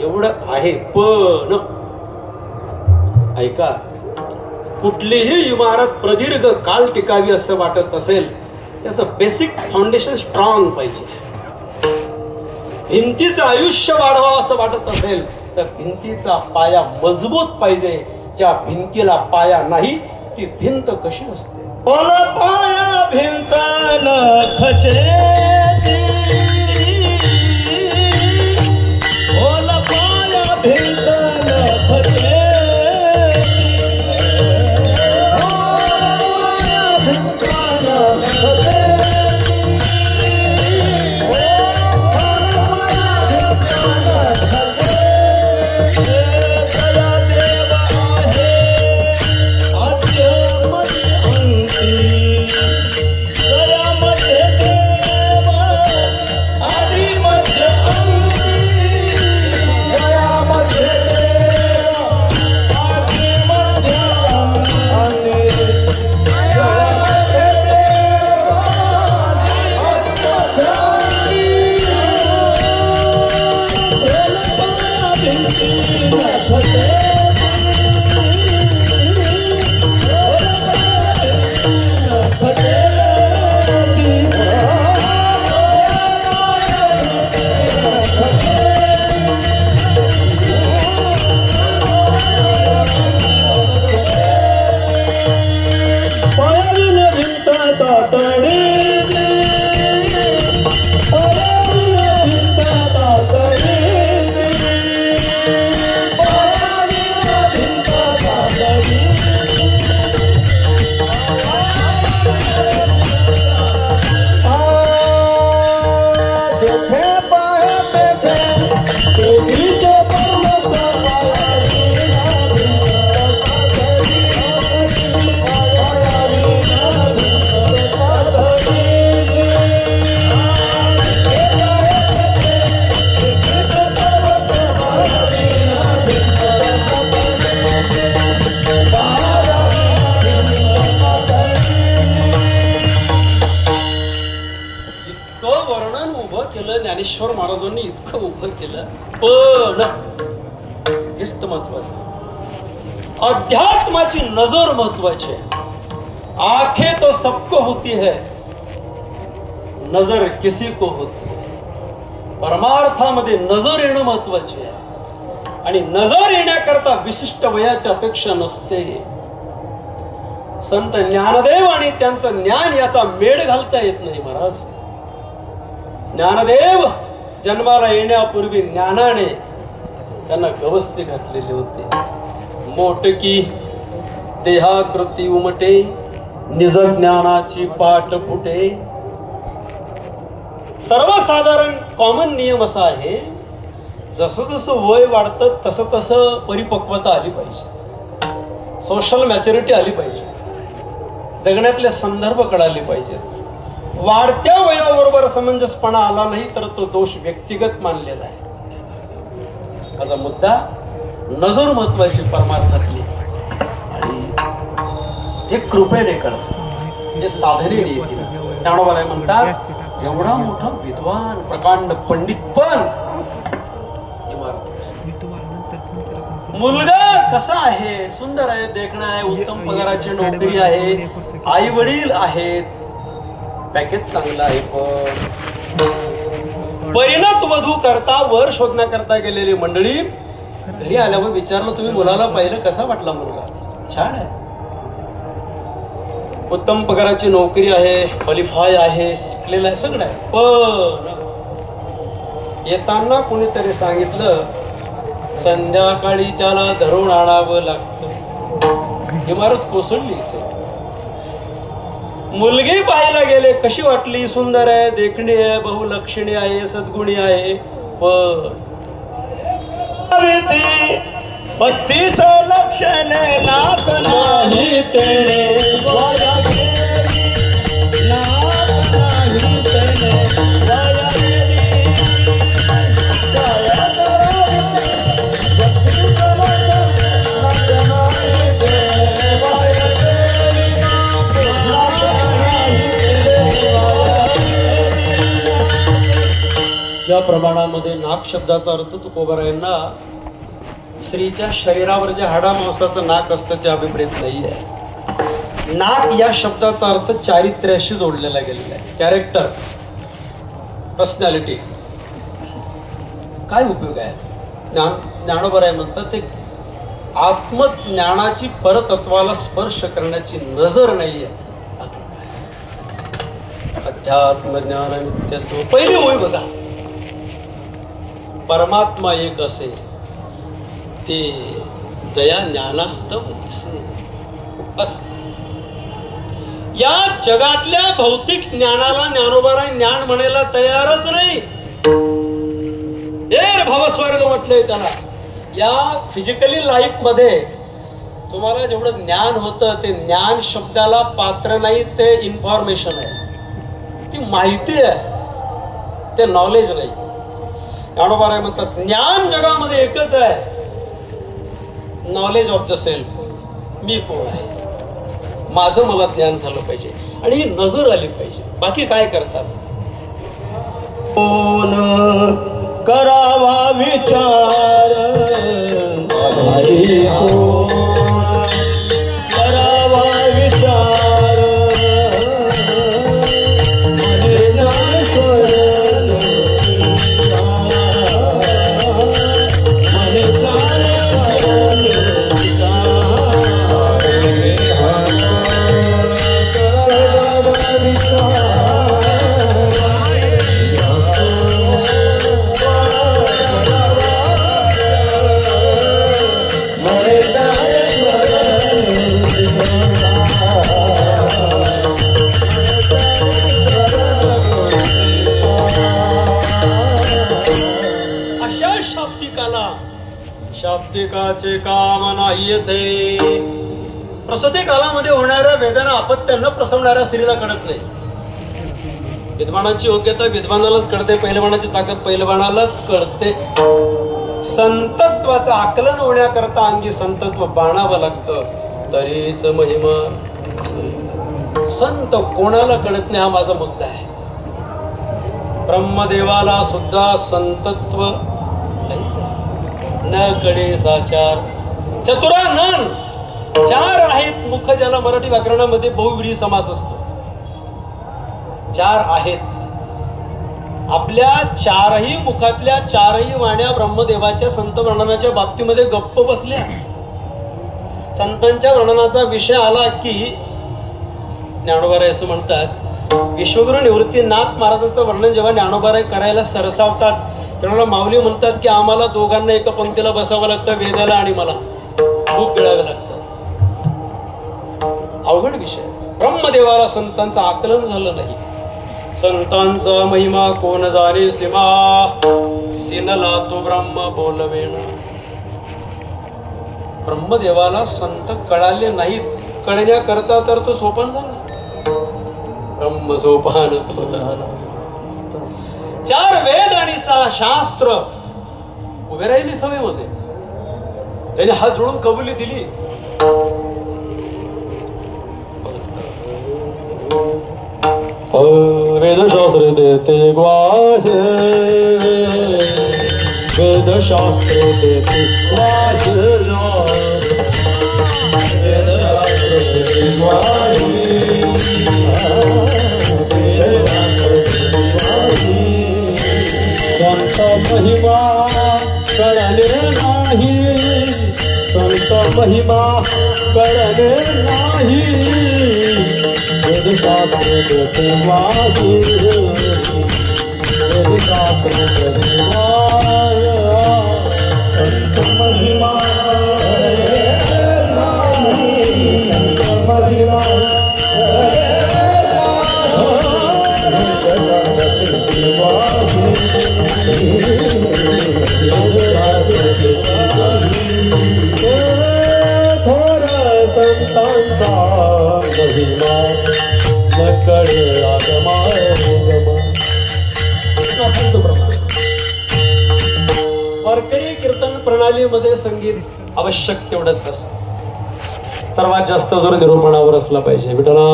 एवढं आहे. पण ऐका, कुठलीही इमारत प्रदीर्घ काल टिकावी असं वाटत असेल त्याचं बेसिक फाउंडेशन स्ट्रॉंग पाहिजे. भिंतीचं आयुष्य वाढवावं असं वाटत असेल तर भिंतीचा पाया मजबूत पाहिजे. ज्या भिंतीला पाया नाही ती भिंत कशी असते. बोला पाया भिंत खचे, बोला पाया भिंत खचे. ज्ञानेश्वर महाराजांनी इतकं उभं केलं. पण हेच तर महत्वाचं. अध्यात्माची नजर महत्वाची आहे. आंखें तो सबको होती है, नजर किसी को होती है. परमार्थामध्ये नजर येणं महत्वाचे आहे. आणि नजर येण्याकरता विशिष्ट वयाची अपेक्षा नसते. संत ज्ञानदेव आणि त्यांचं ज्ञान याचा मेळ घालता येत नाही महाराज. ज्ञानदेव जन्माला येण्यापूर्वी ज्ञानाने त्यांना गवसणी घातलेले होते. मोटकी देहाकृती उमटे, निज ज्ञानाची पाठ फुटे. सर्वसाधारण कॉमन नियम असा आहे, जसं जसं वय वाढतं तसं तसं परिपक्वता आली पाहिजे, सोशल मॅच्युरिटी आली पाहिजे, जगण्यातले संदर्भ कळाले पाहिजेत. वाढत्या वयाबरोबर समंजसपणा आला नाही तर तो दोष व्यक्तिगत मानलेला आहे. माझा मुद्दा नजर महत्वाची परमार्थातली. आणि हे कृपेने कळतं, हे साधनेने येतील. ज्ञानोबा म्हणतात एवढा मोठा विद्वान प्रकांड पंडित पण मुलगा कसा आहे, सुंदर आहे, देखणा आहे, उत्तम पगाराची नोकरी आहे, आई वडील आहेत, पॅकेज चांगलं आहे. पण परिणत वधू करता वर शोधण्याकरता गेलेली मंडळी घरी आल्यावर विचारलं तुम्ही मुलाला पाहिलं, कसा वाटला मुलगा? छान आहे, उत्तम पगाराची नोकरी आहे, क्वालिफाय आहे, शिकलेला आहे, सगळं आहे. पण येताना कुणीतरी सांगितलं संध्याकाळी त्याला धरून आणावं लागतं. इमारत कोसळली इथे. मुलगी पाहायला गेले, कशी वाटली? सुंदर आहे, देखणी आहे, बहुलक्षणी आहे, सद्गुणी आहे. पण 32 लक्षण नाक नाही तेणे वाया गेली, नाक नाही तेणे वाया गेली. वाया गेली, 32 लक्षण नाक नाही तेणे वाया गेली, नाक नाही तेणे वाया गेली. या प्रमाणामध्ये नाक शब्दाचा अर्थ तुकोबारायांना स्त्रीच्या शरीरावर जे हाडा मांसाचं नाक असतं ते अभिप्रेत नाही आहे. नाक या शब्दाचा अर्थ चारित्र्याशी जोडलेला गेलेला आहे. Character, personality. काय उपयोग आहे? ज्ञानोबराय म्हणतात एक आत्मज्ञानाची परतत्वाला स्पर्श करण्याची नजर नाही आहे. अध्यात्म ज्ञान नित्यत्व. पहिली होय बघा, परमात्मा एक असे ते दया ज्ञानास्तव दिसे. या जगातल्या भौतिक ज्ञानाला ज्ञानोबाराय ज्ञान म्हणायला तयारच नाही. भवस्वर्ग म्हटलंय त्याला. या फिजिकली लाईफ मध्ये तुम्हाला जेवढं ज्ञान होतं ते ज्ञान शब्दाला पात्र नाही, ते इन्फॉर्मेशन आहे, ती माहिती आहे, ते नॉलेज नाही. ज्ञानोबाराय म्हणतात ज्ञान जगामध्ये एकच आहे, नॉलेज ऑफ द सेल्फ. मी कोण आहे, माझं मला ज्ञान झालं पाहिजे आणि ही नजर आली पाहिजे. बाकी काय करतात? कोण करावा विचार, करावा विचार, मने ज्ञान स्वरण, मने ज्ञान शाब्दिकाचे काम नाही येते. प्रसूती कालामध्ये होणाऱ्या वेदना अपत्य न प्रसवणाऱ्या स्त्रीला कळत नाही. विद्वानाची योग्यता विद्वानालाच कळते, पहिलवानाची ताकद पहिलवानालाच कळते. संतत्वाचं आकलन होण्याकरता अंगी संतत्व बाणावं लागतं, तरीच महिमा. संत कोणाला कळत नाही हा माझा मुद्दा आहे. ब्रह्मदेवाला सुद्धा संतत्व न कडे साचार. चतुरानन 4 आहेत. मुख ज्याला मराठी व्याकरणामध्ये बहुव्रीही समास असतो. 4 आहेत. आपल्या 4ही मुखातल्या 4ही वाण्या ब्रह्मदेवाच्या संत वर्णनाच्या बाबतीमध्ये गप्प बसल्या. संतांच्या वर्णनाचा विषय आला की ज्ञानोबाराय असं म्हणतात, विश्वगुरु निवृत्तीनाथ महाराजांचं वर्णन जेव्हा ज्ञानोबाराय करायला सरसावतात तेव्हा माऊली म्हणतात की आम्हाला दोघांना एका पंक्तीला बसावं लागतं, वेदाला आणि मला खूप गिळावं लागतं. अवघड विषय. ब्रह्मदेवाला संतांचं आकलन झालं नाही. संतांचा महिमा कोण जाणे सीमा, सिनला तो ब्रह्म बोलवेण. ब्रह्मदेवाला संत कळाले नाहीत, कळण्याकरता तर तो सोपान झाला, ब्रह्म सोपान तो झाला. 4 वेद आणि 6 शास्त्र उभे राहिली सभेमध्ये. त्याने हात जोडून कबुली दिली. वेदशास्त्र देते ग्वाहे, वेदशास्त्र देते ग्वाहे, वेदशास्त्र देते ग्वाहे. संत महिमा कळले नाही, संत महिमा कळले नाही. वेदशास्त्र देते ग्वाहे, वेदशास्त्र देते ग्वाहे. संत महिमा कळले नाही, संत महिमा कळले थोर संतांचा महिमा न कळे आगमा वारकरी कीर्तन प्रणालीमध्ये संगीत आवश्यक तेवढंच असतं. सर्वात जास्त जोर निरूपणावर असला पाहिजे. विठ्ठला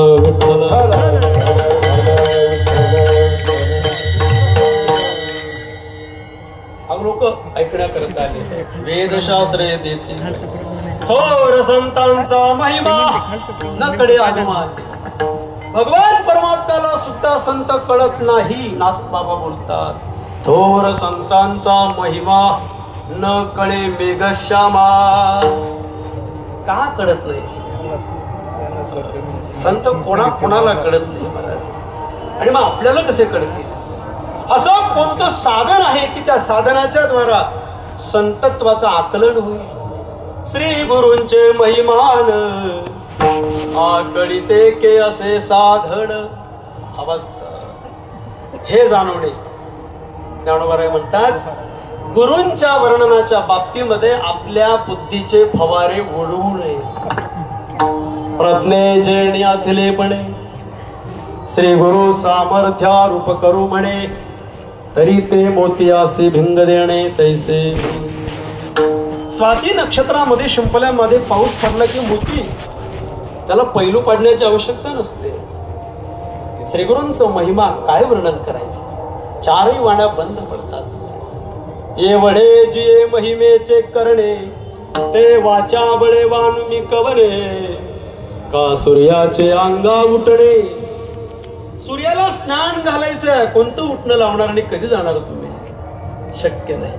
लोक ऐकण्याकरता आले. वेदशास्त्र येते थोर संतांचा महिमा न कडे आगमा. भगवान परमात्म्याला सुद्धा संत कळत नाही. नाथ बाबा बोलतात थोर संतांचा महिमा न कळे मेघश्यामा. का कळत नाही? संत कोणाला कळत नाही महाराज. आणि मग आपल्याला कसे कळतील? असं कोणतं साधन आहे की त्या साधनाच्या द्वारा संतत्वाचं आकलन होईल? श्री गुरूंचे महिमान आकळीते के असे साधन अवस्था. हे जाणवणे ज्ञानोबा म्हणतात गुरूंच्या वर्णनाच्या बाबतीमध्ये आपल्या बुद्धीचे फवारे उडवू नये. प्रज्ञेचे नियाथिलेपणे श्री गुरु सामर्थ्या रूप करू म्हणे तरी ते मोतियासी भिंग देणे तैसे. स्वाती नक्षत्रामध्ये शिंपल्यामध्ये पाऊस पडला की मोती त्याला पैलू पाडण्याची आवश्यकता नसते. श्रीगुरूंचं महिमा काय वर्णन करायचं? चारही वाण्या बंद पडतात. ये वडे जिये महिमेचे करणे ते वाचा बळे वानुमी कवने का सूर्याचे अंगा उठणे. सूर्याला स्नान घालायचंय, कोणतं उठणं लावणार आणि कधी जाणार तुम्ही? शक्य नाही.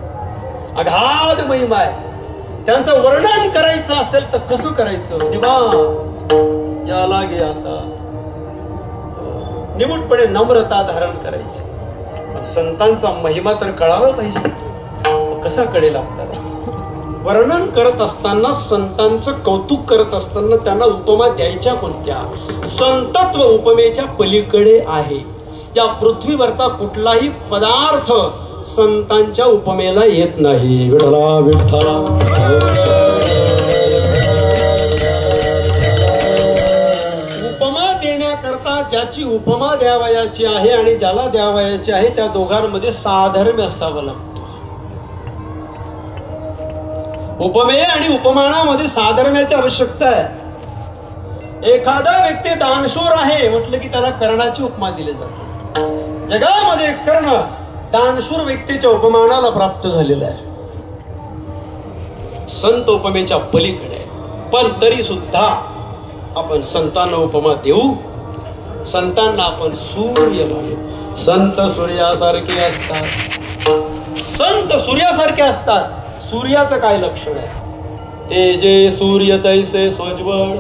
अगाध महिमा आहे. त्यांचं वर्णन करायचं असेल तर कसं करायचं? निवांत याला गे आता निमूटपणे नम्रता धारण करायची. संतांचा महिमा तर कळाला पाहिजे. कसा कळेल आपल्याला? वर्णन करत असताना संतांचं कौतुक करत असताना त्यांना उपमा द्यायच्या कोणत्या? संतत्व उपमेच्या पलीकडे आहे. या पृथ्वीवरचा कुठलाही पदार्थ संतांच्या उपमेला येत नाही. विठ्ठला विठ्ठला. उपमा देण्याकरता ज्याची उपमा द्यावयाची आहे आणि ज्याला द्यावयाची आहे त्या दोघांमध्ये साधर्म्य असावं लागतं. उपमेय आणि उपमानामध्ये साधर्म्याची आवश्यकता आहे. एखादा व्यक्ती दानशूर आहे म्हटलं की त्याला कर्णाची उपमा दिली जाते. जगामध्ये कर्ण दानशूर व्यक्तीच्या उपमानाला प्राप्त झालेला आहे. संत उपमेच्या पलीकडे. पण तरी सुद्धा आपण संतांना उपमा देऊ. संतांना आपण सूर्य मानू. संत सूर्यासारखे असतात. संत सूर्यासारखे असतात. सूर्याचं काय लक्षण आहे? तेजे सूर्य तैसे सोज्वळ.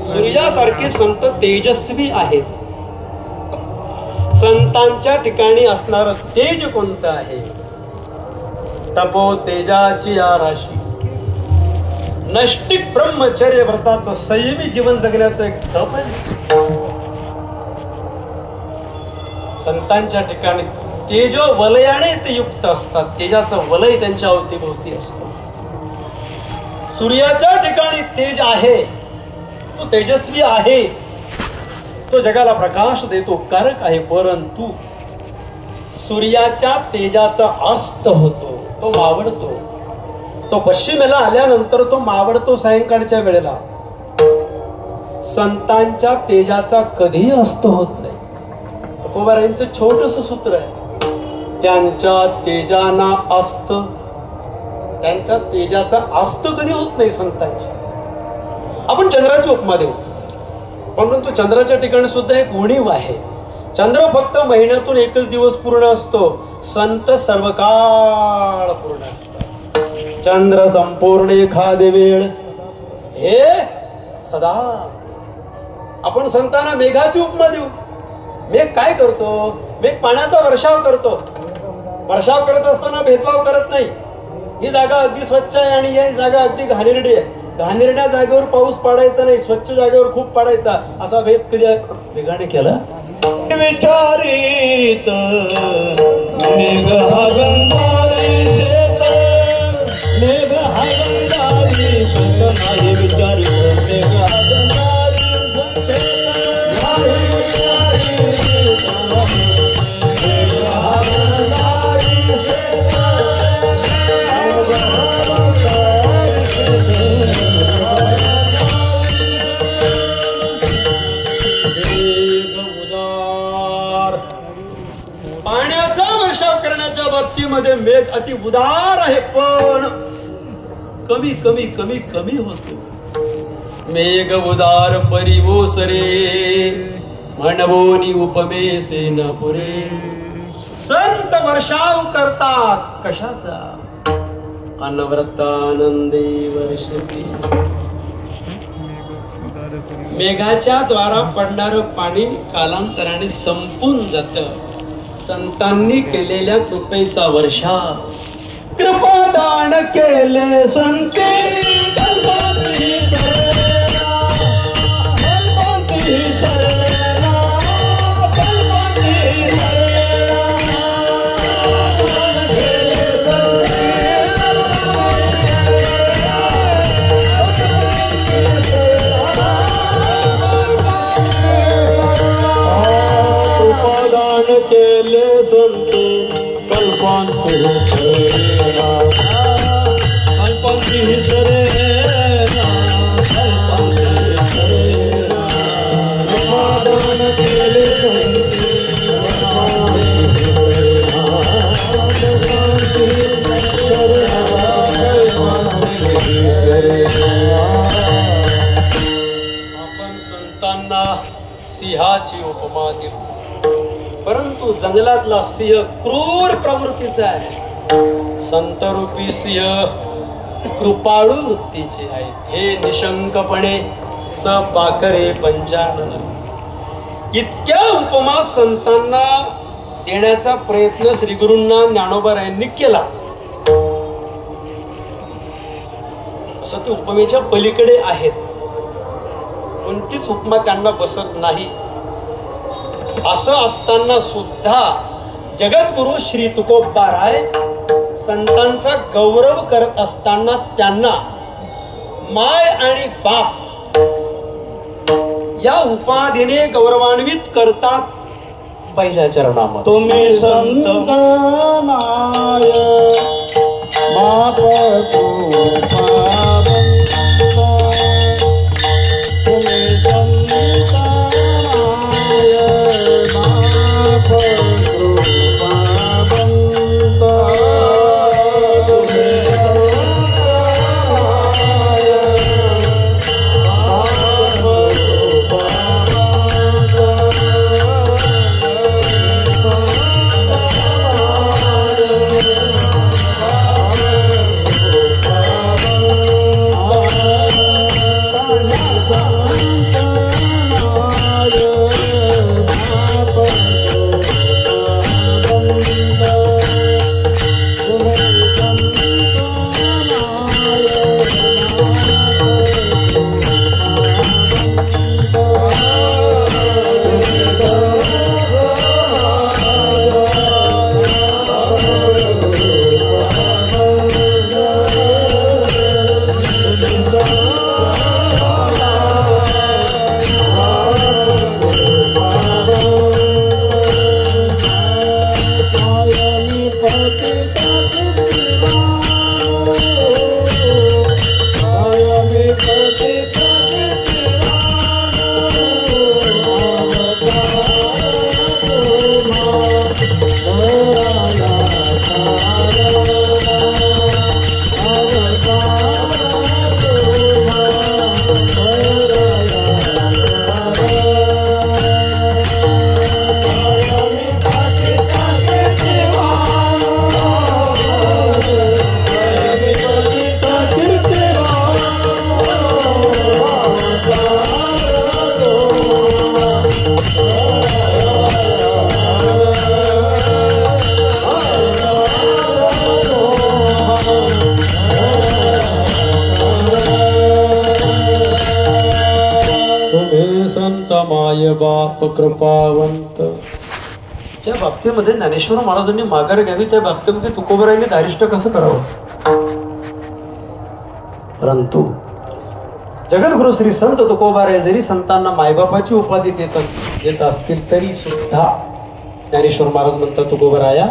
सूर्यासारखे संत तेजस्वी आहेत. संतांच्या ठिकाणी असणारं तेज कोणतं आहे? तपो तेजाची या राशी. नैष्टिक ब्रह्मचर्य व्रताचं संयमी जीवन जगण्याचं एक तप आहे. संतांच्या ठिकाणी तेज वलयाने ते युक्त असतात. तेजाचं वलय त्यांच्या अवतीभोवती असतं. सूर्याच्या ठिकाणी तेज आहे. तो तेजस्वी आहे. तो जगाला प्रकाश देतो, कारक आहे. परंतु सूर्याच्या तेजाचा अस्त होतो. तो मावळतो. तो पश्चिमेला आल्यानंतर तो मावळतो सायंकाळच्या वेळेला. संतांच्या तेजाचा कधीही अस्त होत नाही. तुकोबारायांचं छोटस सूत्र आहे. त्यांच्या तेजाना अस्त. त्यांच्या तेजाचा अस्त कधी होत नाही संतांच्या. आपण चंद्राची उपमा देऊ, परंतु चंद्राच्या ठिकाणी सुद्धा एक उणीव आहे. चंद्र फक्त महिन्यातून एकच दिवस पूर्ण असतो. संत सर्वकाळ पूर्ण असतात. चंद्र संपूर्ण एखादे वेळ हे सदा. आपण संतांना मेघाची उपमा देऊ. मेघ काय करतो? मेघ पाण्याचा वर्षाव करतो. वर्षाव करत असताना भेदभाव करत नाही. ही जागा अगदी स्वच्छ आहे आणि ही जागा अगदी घाणेरडी आहे. घाणेरड्या जागेवर पाऊस पाडायचा नाही, स्वच्छ जागेवर खूप पाडायचा, असा भेद कधी मेघाने केला? विचारित मेघ हा गंधारी शेत, मेघ हा गंधारी शेत, नाही विचारित मेघ हा गंधारी शेत, नाही विचारित मेघ हा गंधारी शेत, पाण्याचा वर्षाव करण्याच्या बाबतीमध्ये मेघ अति उदार आहे, पण कमी कमी कमी कमी होतो. मेघ उदार परी ओसरे, म्हणवोनी उपमे सेन पुरे. संत वर्षाव करतात कशाचा? अनवरतानंदे वर्षती. मेघाच्या द्वारा पडणार पाणी कालांतराने संपून जात. संतांनी केलेल्या कृपेचा वर्षा, कृपादान केले संते, कल्पांती सरेना, कल्पांती सरेना, कल्पांती सरेना, केले संते, कृपादान केले संते, कल्पांती सरेना, कल्पांती सरेना, कल्पांती सरेना, कृपादान केले संते, कल्पांती सरेना, कल्पांती सरेना, कल्पांती सरेना. आपण संतांना सिंहाची उपमा देऊ, परंतु जंगलातला सिंह क्रूर प्रवृत्तीचा आहे. संतरूपी सिंह कृपाळू वृत्तीचे आहेत. हे निशंकपणे सपाकरे पंचानन. इतक्या उपमा संतांना देण्याचा प्रयत्न श्री गुरूंना ज्ञानोबारायांनी केला. असं ते उपमेच्या पलीकडे आहेत, कोणतीच उपमा त्यांना बसत नाही. असं असताना सुद्धा जगद्गुरु श्री तुकोबाराय संतांचा गौरव करत असताना त्यांना माय आणि बाप या उपाधीने गौरवान्वित करतात. पहिल्या चरणामध्ये तुम्ही संत माय बाप कृपावंत, तुम्ही संत माय बाप कृपावंत, तुम्ही माय बाप कृपावंत, ज्या बाबतीमध्ये ज्ञानेश्वर महाराजांनी माघार घ्यावी त्या बाबतीमध्ये तुकोबरायांनी दारिष्ट कसं करावं. परंतु जगद्गुरु श्री संत तुकोबाराय जरी संतांना मायबापाची उपाधी देत असतील तरी सुद्धा ज्ञानेश्वर महाराज म्हणतात तुकोबराया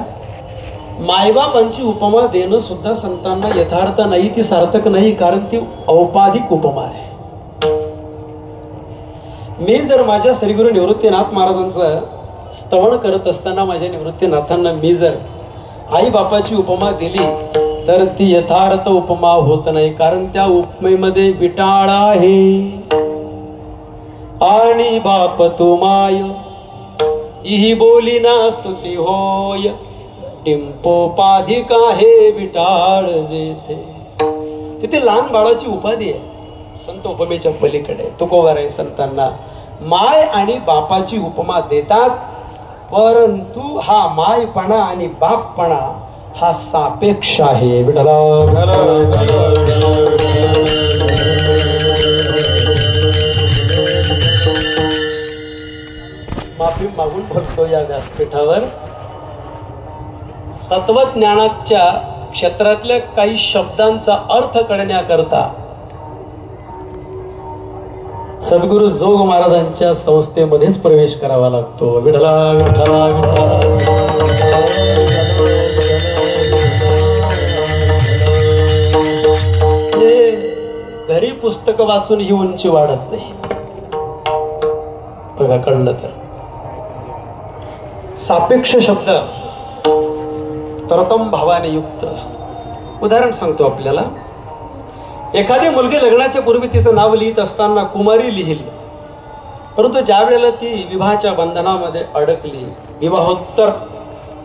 मायबापांची उपमा देणं सुद्धा संतांना यथार्थ नाही, ती सार्थक नाही, कारण ती औपाधिक उपमा आहे. मी जर माझ्या श्रीगुरु निवृत्तीनाथ महाराजांचं स्तवन करत असताना माझ्या निवृत्तीनाथांना मी जर आई बापाची उपमा दिली तर ती यथार्थ उपमा होत नाही, कारण त्या उपमेमध्ये विटाळ आहे. आणि बाप तो माय ही बोली ना स्तुती होय, टिंपोपाधिक आहे विटाळ जेथे. तिथे लहान बाळाची उपाधी आहे, संत उपमेच्या पलीकडे. तुकोबाराय संतांना माय आणि बापाची उपमा देतात, परंतु हा मायपणा आणि बापपणा हा सापेक्ष आहे. विठला माफी मागून बघतो या व्यासपीठावर. तत्वज्ञानाच्या क्षेत्रातल्या काही शब्दांचा अर्थ कळण्याकरता सद्गुरु जोग महाराजांच्या संस्थेमध्येच प्रवेश करावा लागतो. विठला विठला घरी पुस्तक वाचून ही उंची वाढत नाही बघा, कळलं तर. सापेक्ष शब्द तरतम भावाने युक्त असतो. उदाहरण सांगतो आपल्याला. एखादी मुलगी लग्नाच्या पूर्वी तिचं नाव लिहित असताना कुमारी लिहिली, परंतु ज्या वेळेला ती विवाहाच्या बंधनामध्ये अडकली, विवाहोत्तर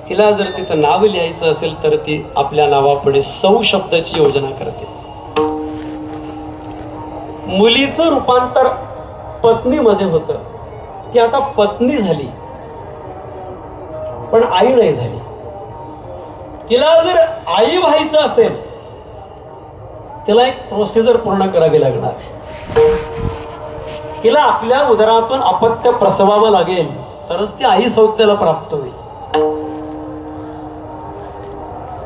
तिला जर तिचं नाव लिहायचं असेल तर ती आपल्या नावापुढे सौ शब्दाची योजना करते. मुलीचं रूपांतर पत्नीमध्ये होतं, ती आता पत्नी झाली पण आई नाही झाली. तिला जर आई व्हायचं असेल तिला एक प्रोसिजर पूर्ण करावी लागणार आहे. तिला आपल्या उदरातून अपत्य प्रसवावं लागेल तरच ती आई सौत्याला प्राप्त होईल.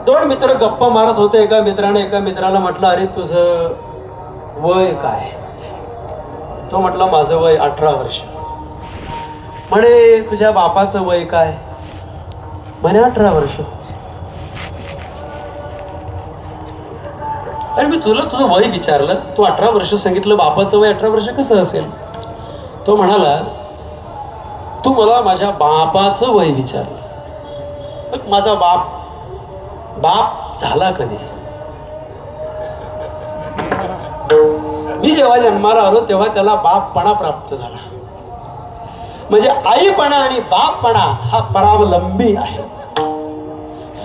दोन मित्र गप्पा मारत होते. एका मित्राने एका मित्राला म्हटलं, अरे तुझं वय काय? तो म्हटला, माझं वय 18 वर्ष. म्हणे, तुझ्या बापाचं वय काय? म्हणे 18 वर्ष. अरे मी तुला तुझं वय विचारलं, तू 18 वर्ष सांगितलं, बापाचं वय 18 वर्ष कसं असेल? तो म्हणाला, तू मला माझ्या बापाचं वय विचारलं, माझा बाप झाला कधी? मी जेव्हा जन्माला आलो तेव्हा त्याला बापपणा प्राप्त झाला. म्हणजे आईपणा आणि बापपणा हा परावलंबी आहे.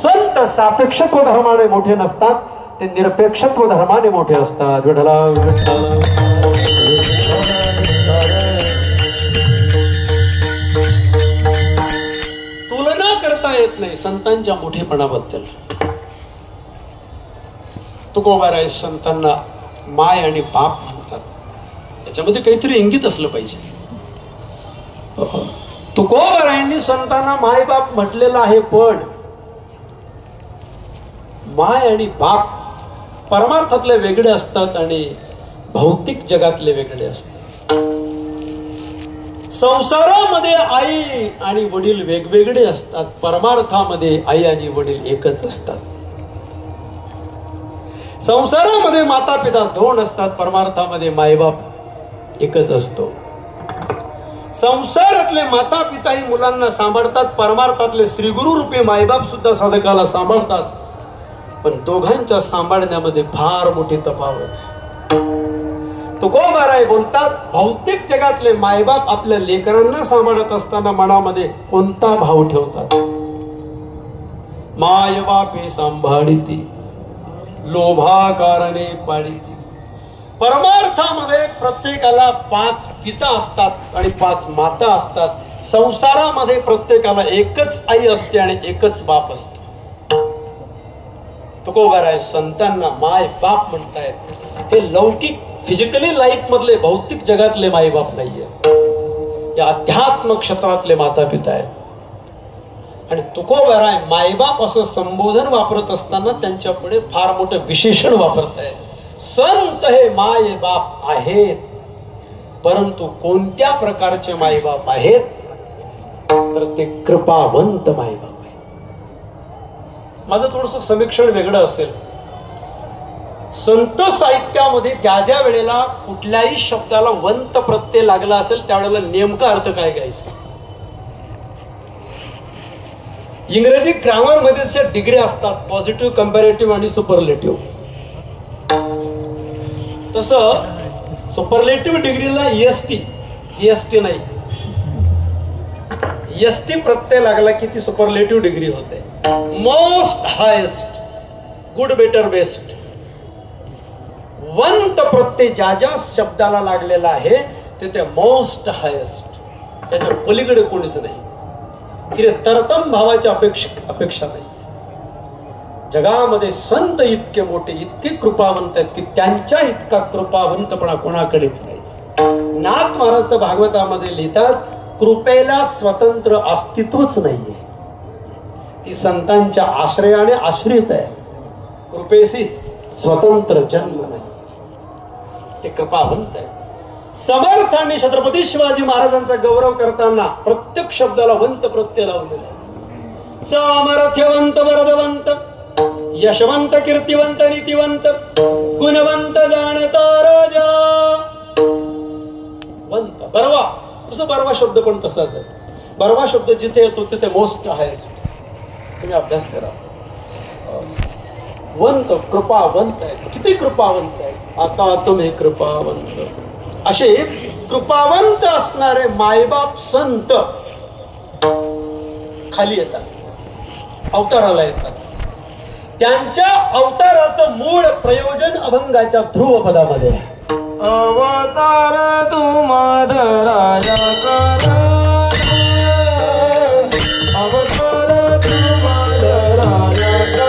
संत सापेक्षत्व धर्माने मोठे नसतात, ते निरपेक्षत्व धर्माने मोठे असतात. विठला तुलना करता येत नाही संतांच्या मोठेपणाबद्दल. तुकोबाराय संतांना माय आणि बाप म्हणतात. त्याच्यामध्ये काहीतरी इंगित असलं पाहिजे. तुकोबारायांनी संतांना माय बाप म्हटलेलं आहे, पण माय आणि बाप परमार्थातले वेगळे असतात आणि भौतिक जगातले वेगळे असतात. संसारामध्ये आई आणि वडील वेगवेगळे असतात, परमार्थामध्ये आई आणि वडील एकच असतात. संसारामध्ये माता पिता दोन असतात, परमार्थामध्ये मायबाप एकच असतो. संसारातले माता पिता ही मुलांना सांभाळतात, परमार्थातले श्रीगुरु रूपी मायबाप सुद्धा साधकाला सांभाळतात. पण दोघांच्या सांभाळण्यामध्ये फार मोठी तफावत आहे. तुकोबाराय बोलतात, भौतिक जगातले मायबाप आपल्या लेकरांना सांभाळत असताना मनामध्ये कोणता भाव ठेवतात? माय बापे सांभाळीती, लोभा कारणे पाळीती. परमार्थामध्ये प्रत्येकाला 5 पिता असतात आणि 5 माता असतात. संसारामध्ये प्रत्येकाला एकच आई असते आणि एकच बाप असतो. तुकोबाराय संतांना माय बाप म्हणतायत. हे लौकिक फिजिकली लाईफ मधले भौतिक जगातले माय बाप नाहीये, या अध्यात्म क्षेत्रातले माता पिता आहेत. आणि तुकोबराय मायबाप असं संबोधन वापरत असताना त्यांच्या पुढे फार मोठं विशेषण वापरतायत. संत हे माय बाप आहेत, परंतु कोणत्या प्रकारचे मायबाप आहेत तर ते कृपावंत मायबाप आहेत. माझं थोडस समीक्षण वेगळं असेल. संत साहित्यामध्ये ज्या ज्या वेळेला कुठल्याही शब्दाला वंत प्रत्यय लागला असेल त्यावेळेला नेमका अर्थ काय घ्यायचा. इंग्रजी ग्रामर मध्ये डिग्री असतात, पॉझिटिव्ह, कंपॅरेटिव्ह आणि सुपरलेटिव्ह. तसं सुपरलेटिव्ह डिग्रीला EST, GST नाही, EST प्रत्यय लागला की ती सुपरलेटिव्ह डिग्री होते. Most highest, good, better, best. वंत प्रत्यय ज्या ज्या शब्दाला लागलेला आहे ते मोस्ट हायेस्ट, त्याच्या पलीकडे कोणीच नाही. तिथे तरतम भावाची अपेक्षा नाही. जगामध्ये संत इतके मोठे, इतके कृपावंत आहेत की त्यांच्या इतका कृपावंतपणा कोणाकडेच नाही. नाथ महाराज तर भागवतामध्ये लिहितात, कृपेला स्वतंत्र अस्तित्वच नाहीये, ती संतांच्या आश्रयाने आश्रित आहे. कृपेशी स्वतंत्र जन्म नाही, ते कृपावंत आहे. समर्थांनी छत्रपती शिवाजी महाराजांचा गौरव करताना प्रत्येक शब्दाला वंत प्रत्यय लावलेला आहे. सामर्थ्यवंत, वरदवंत, यशवंत, कीर्तिवंत, नीतिवंत, गुणवंत, जाणता राजा. वंत, बरवा, तुझं बरवा शब्द पण तसाच आहे. बरवा शब्द जिथे येतो तिथे मोस्ट हायेस्ट. तुम्ही अभ्यास करा. वंत, कृपावंत आहे. किती कृपावंत आहे. आता तुम्ही कृपावंत. असे कृपावंत असणारे मायबाप संत खाली येतात, अवताराला येतात. त्यांच्या अवताराचं मूळ प्रयोजन अभंगाच्या ध्रुव पदामध्ये आहे. अवतार तुम्हादराया करा, अवतार तुम्हादराया करा,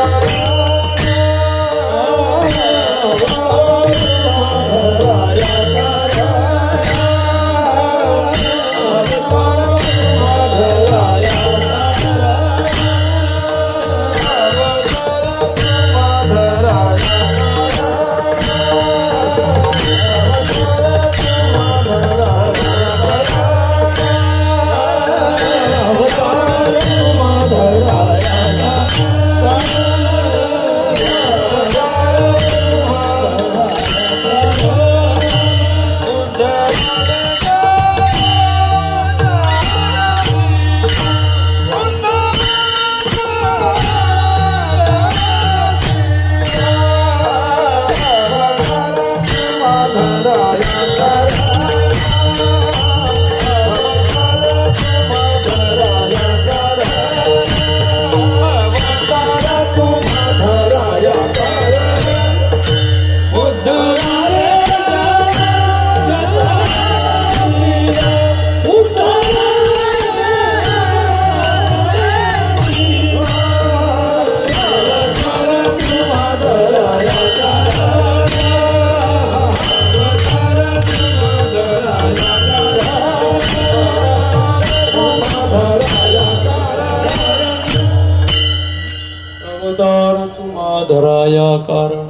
कारण.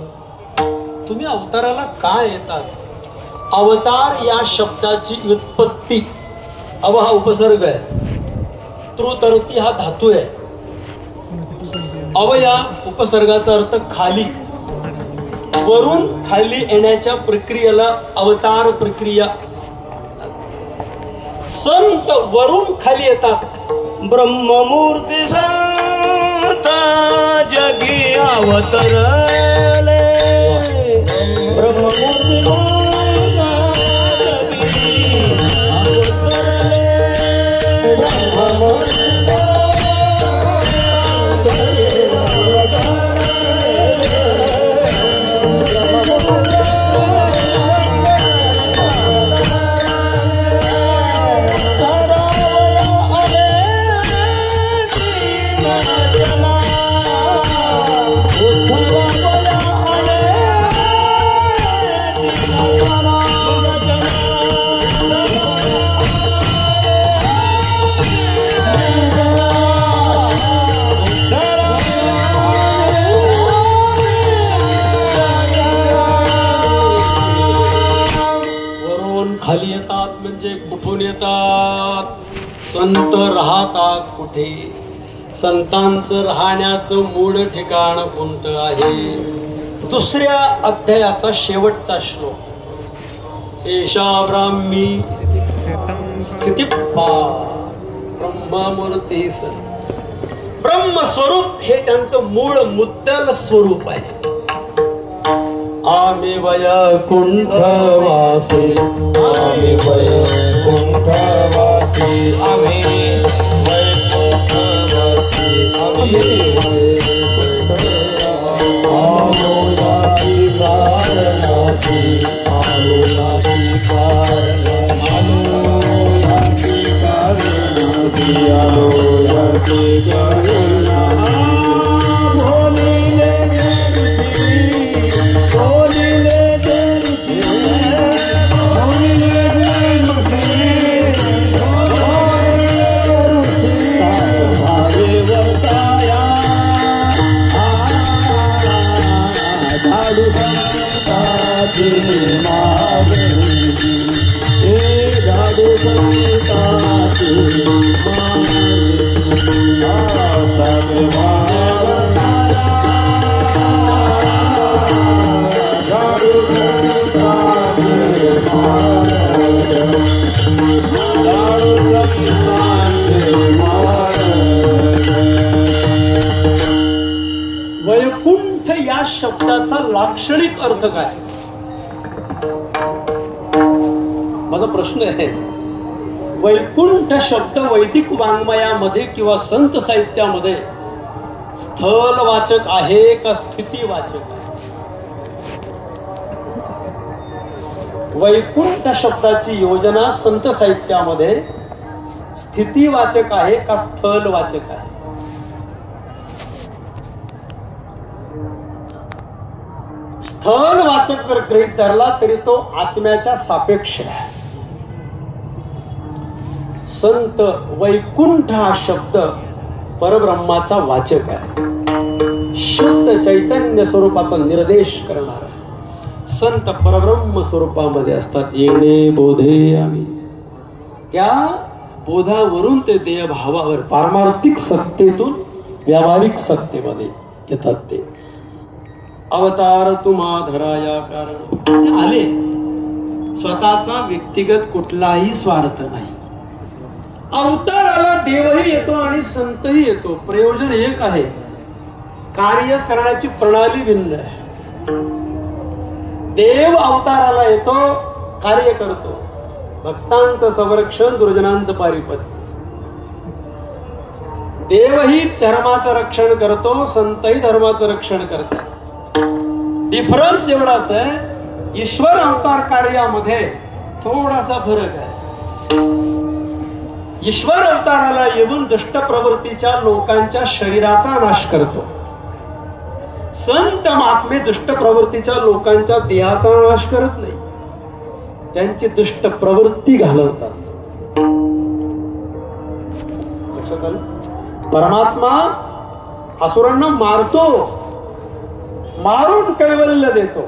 तुम्ही अवताराला काय येतात. अवतार या शब्दाची व्युत्पत्ती, अव हा उपसर्ग आहे, तृतरती हा धातू आहे, अव या उपसर्गाचा अर्थ खाली, वरून खाली येण्याच्या प्रक्रियेला अवतार प्रक्रिया. संत वरून खाली येतात. ब्रह्ममूर्ती संत जगी अवतरले, ब्रह्ममूर्ती येतात म्हणजे कुठून येतात? संत राहतात कुठे? संतांचं राहण्याचं मूळ ठिकाण कोणतं आहे? दुसऱ्या अध्यायाचा शेवटचा श्लोक, एषा ब्राह्मी स्थितिपा ब्रह्ममूर्ती सन. ब्रह्मस्वरूप हे त्यांचं मूळ मुद्दल स्वरूप आहे. आम्ही वैकुंठवासी, आम्ही वैकुंठवासी, आम्ही वैकुंठवासी, आम्ही आलोलाची कारणाची, आलोलाची कारणाची, आलोलाची कारणाची. वैकुंठ या शब्दाचा लाक्षणिक अर्थ काय? माझा प्रश्न आहे. वैकुंठ शब्द वैदिक वाङ्मयामध्ये किंवा संत साहित्यामध्ये स्थलवाचक आहे का स्थितीवाचक आहे? वैकुंठ शब्दाची योजना संत साहित्यामध्ये स्थितीवाचक आहे का स्थलवाचक आहे? स्थलवाचक जर गृहीत धरला तरी तो आत्म्याच्या सापेक्ष आहे. संत वैकुंठ हा शब्द परब्रह्माचा वाचक आहे, शुद्ध चैतन्य स्वरूपाचा निर्देश करणार आहे. संत परब्रह्म स्वरूपामध्ये असतात. येणे बोधे आम्ही, त्या बोधावरून ते देहभावावर पारमार्थिक सत्तेतून व्यावहारिक सत्तेमध्ये येतात. ते अवतार तुम्हा धराया कारण ते आले. स्वतःचा व्यक्तिगत कुठलाही स्वार्थ नाही. अवताराला देवही येतो आणि संतही येतो. प्रयोजन एक आहे, कार्य करण्याची प्रणाली भिन्न आहे. देव अवताराला येतो, कार्य करतो, भक्तांचं संरक्षण, दुर्जनांचं पारिपत्य. देवही धर्माचं रक्षण करतो, संतही धर्माचं रक्षण करतात. डिफरन्स एवढाच आहे, ईश्वर अवतार कार्यामध्ये थोडासा फरक आहे. ईश्वर अवताराला येऊन दुष्ट प्रवृत्तीच्या लोकांच्या शरीराचा नाश करतो. संत महात्मे दुष्ट प्रवृत्तीच्या लोकांच्या देहाचा नाश करत नाही, त्यांची दुष्ट प्रवृत्ती घालवतात. लक्षात आलं? परमात्मा असुरांना मारतो, मारून कैवल्य देतो.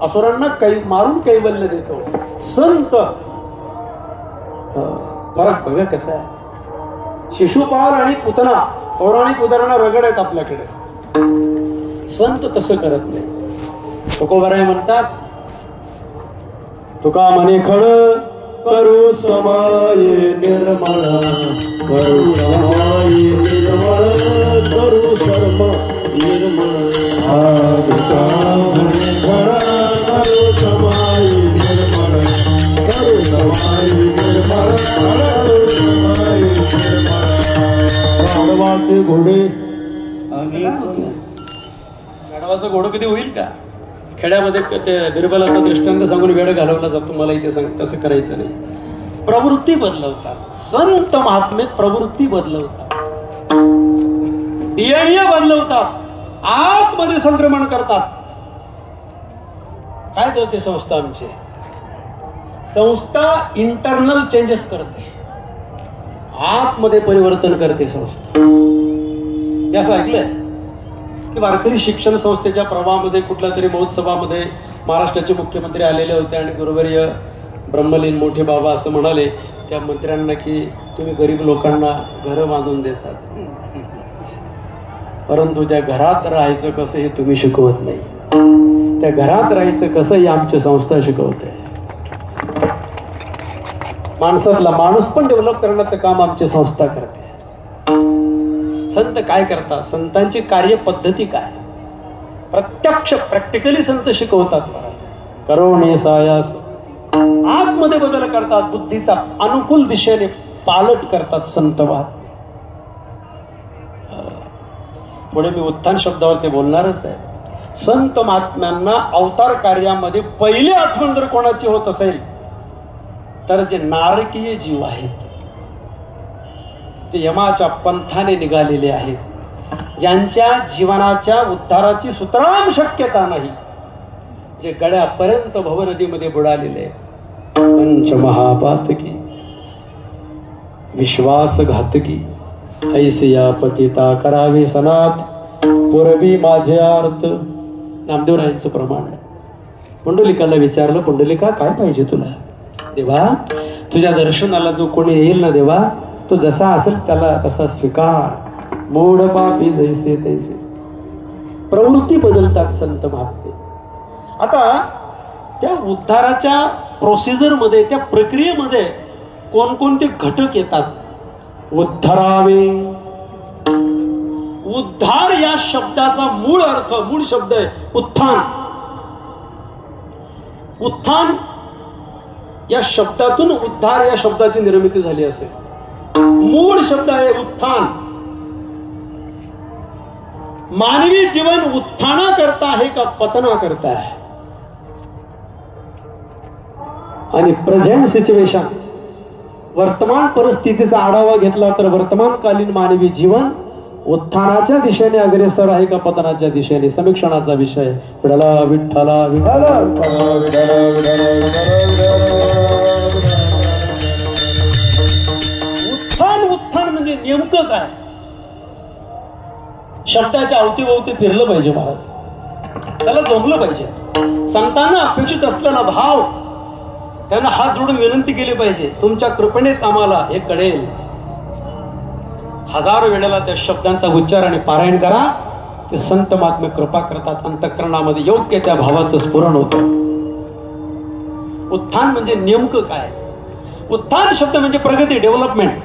असुरांना मारून कैवल्य देतो. संत फरक बघा कसा आहे. शिशुपाल आणि पुतना पौराणिक उदाहरणं रगड आहेत आपल्याकडे. संत तसं करत नाही. तुकोबाराय म्हणतात, तुका म्हणे खड करू समाये निर्मळ, करू समाये निर्मळ, करू सर्व निर्मळ. तुका म्हणे खड करू समाये निर्मळ, करू समाये निर्मळ, करू समाये निर्मळ. गाढवाचे घोडे आणि गाढवाचं घोडं कधी होईल का? खेड्यामध्ये ते बिरबलाचा दृष्टांत सांगून वेळ घालवला जातो. मला इथे सांग, तसं करायचं नाही. प्रवृत्ती बदलवतात संत महात्मेत. प्रवृत्ती बदलवतात, डीएनए बदलवतात, आतमध्ये संक्रमण करतात. काय करते संस्था? आमची संस्था इंटरनल चेंजेस करते, आतमध्ये परिवर्तन करते संस्था. हे असं ऐकलंय की वारकरी शिक्षण संस्थेच्या प्रवाहामध्ये कुठल्या तरी महोत्सवामध्ये महाराष्ट्राचे मुख्यमंत्री आलेले होते आणि गुरुवर्य ब्रह्मलीन मोठे बाबा असं म्हणाले त्या मंत्र्यांना की तुम्ही गरीब लोकांना घरं बांधून देतात, परंतु त्या घरात राहायचं कसं हे तुम्ही शिकवत नाही. त्या घरात राहायचं कसं हे आमची संस्था शिकवते. माणसातला माणूस पण डेव्हलप करण्याचं काम आमची संस्था करते. संत काय करतात, संतांची कार्यपद्धती काय, प्रत्यक्ष प्रॅक्टिकली संत शिकवतात. करोणे सायास आतमध्ये बदल करतात, बुद्धीचा अनुकूल दिशेने पालट करतात संतवाद. पुढे मी उत्थान शब्दावर ते बोलणारच आहे. संत महात्म्यांना अवतार कार्यामध्ये पहिली आठवण जर कोणाची होत असेल तर जे नारकीय जीव आहेत, ते यमाच्या पंथाने निघालेले आहेत, ज्यांच्या जीवनाच्या उद्धाराची सुतराम शक्यता नाही, जे गड्यापर्यंत भवनदीमध्ये बुडालेले, पंचमहापातकी विश्वासघातकी ऐसे या पतिता करावे सनात पूर्वी माझे अर्थ. नामदेवरायांचं प्रमाण आहे. पुंडलिकाला विचारलं, पुंडलिका काय पाहिजे तुला? देवा, तुझ्या दर्शनाला जो कोणी येईल ना देवा, तो जसा असेल त्याला तसा स्वीकार. मूढ पापी जैसे तैसे. प्रवृत्ती बदलतात संत महात्मे. आता त्या उद्धाराच्या प्रोसिजरमध्ये, त्या प्रक्रियेमध्ये कोणकोणते घटक येतात? उद्धारावे. उद्धार या शब्दाचा मूळ अर्थ, मूळ शब्द आहे उत्थान. उत्थान या शब्दातून उद्धार या शब्दाची निर्मिती झाली असेल. मूळ शब्द आहे उत्थान. मानवी जीवन उत्थाना करता आहे का पतना करता आहे? आणि प्रेझेंट सिच्युएशन, वर्तमान परिस्थितीचा आढावा घेतला तर वर्तमानकालीन मानवी जीवन उत्थानाच्या दिशेने अग्रेसर आहे का पतनाच्या दिशेने? समीक्षणाचा विषय. विठला विठ्ठला विठ्ठला. उत्थान, उत्थान म्हणजे नेमकं काय? शब्दाच्या अवतीभोवती फिरलं पाहिजे महाराज, त्याला जमलं पाहिजे. संतांना अपेक्षित असलेला भाव, त्यांना हात जोडून विनंती केली पाहिजे, तुमच्या कृपेनेच आम्हाला हे कळेल. हजारो वेळेला त्या शब्दांचा उच्चार आणि पारायण करा, ते संत महात्मे कृपा करतात. अंतःकरणामध्ये योग्य त्या भावाचं स्फुरण होतं. उत्थान म्हणजे नेमकं काय? उत्थान शब्द म्हणजे प्रगती, डेव्हलपमेंट.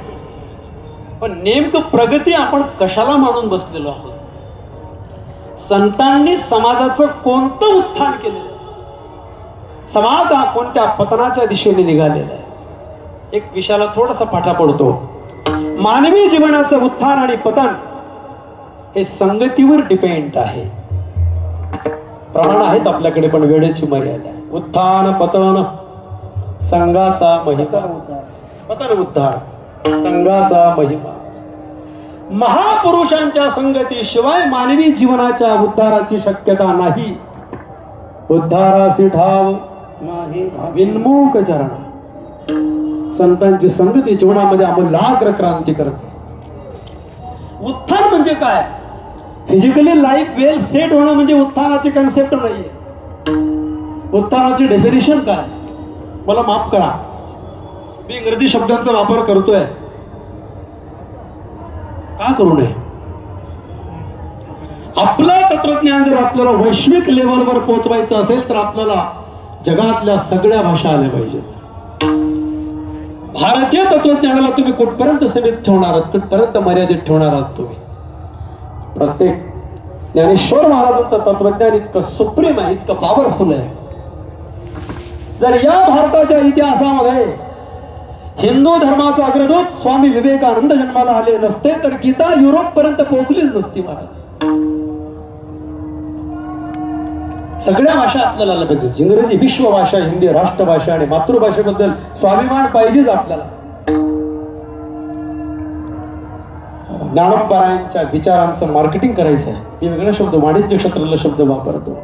पण नेमकं प्रगती आपण कशाला मानून बसलेलो आहोत? संतांनी समाजाचं कोणतं उत्थान केलेलं? समाज हा कोणत्या पतनाच्या दिशेने निघालेला आहे? एक विषयाला थोडासा फाटा पडतो. मानवी जीवनाचं उत्थान आणि पतन हे संगतीवर डिपेंड आहे. प्रमाण आहेत आपल्याकडे, पण वेळेची मर्यादा आहे. उत्थान पतन संघाचा महिमा, पतन उद्धार संघाचा महिमा. महापुरुषांच्या संगतीशिवाय मानवी जीवनाच्या उद्धाराची शक्यता नाही. उद्धारासी ठाव नाही विन्मुख चरण. संतांची संगती जीवनामध्ये आमूलाग्र क्रांती करते. उत्थान म्हणजे काय? फिजिकली लाईफ वेल सेट होणं म्हणजे उत्थानाची कन्सेप्ट नाहीये. उत्थानाची डेफिनेशन काय? मला माफ करा, मी इंग्रजी शब्दांचा वापर करतोय, का करू नये? आपलं तत्वज्ञान जर आपल्याला वैश्विक लेवलवर पोहोचवायचं असेल तर आपल्याला जगातल्या सगळ्या भाषा आल्या पाहिजेत. भारतीय तत्वज्ञानाला तुम्ही कुठपर्यंत सीमित ठेवणार आहात, कुठपर्यंत मर्यादित ठेवणार आहात तुम्ही? प्रत्येक ज्ञानेश्वर महाराजांचं तत्वज्ञान इतकं सुप्रीम आहे, इतकं पॉवरफुल आहे. जर या भारताच्या इतिहासामध्ये हिंदू धर्माचा अग्रदूत स्वामी विवेकानंद जन्माला आले नसते तर गीता युरोप पर्यंत पोहोचलीच नसती महाराज. सगळ्या भाषा आपल्याला आल्या पाहिजे. इंग्रजी विश्व भाषा, हिंदी राष्ट्रभाषा आणि मातृभाषेबद्दल स्वाभिमान पाहिजेच आपल्याला. ज्ञानोबारायांच्या विचारांचं मार्केटिंग करायचं आहे. हे वेगळा शब्द, वाणिज्य क्षेत्रातला शब्द वापरतो.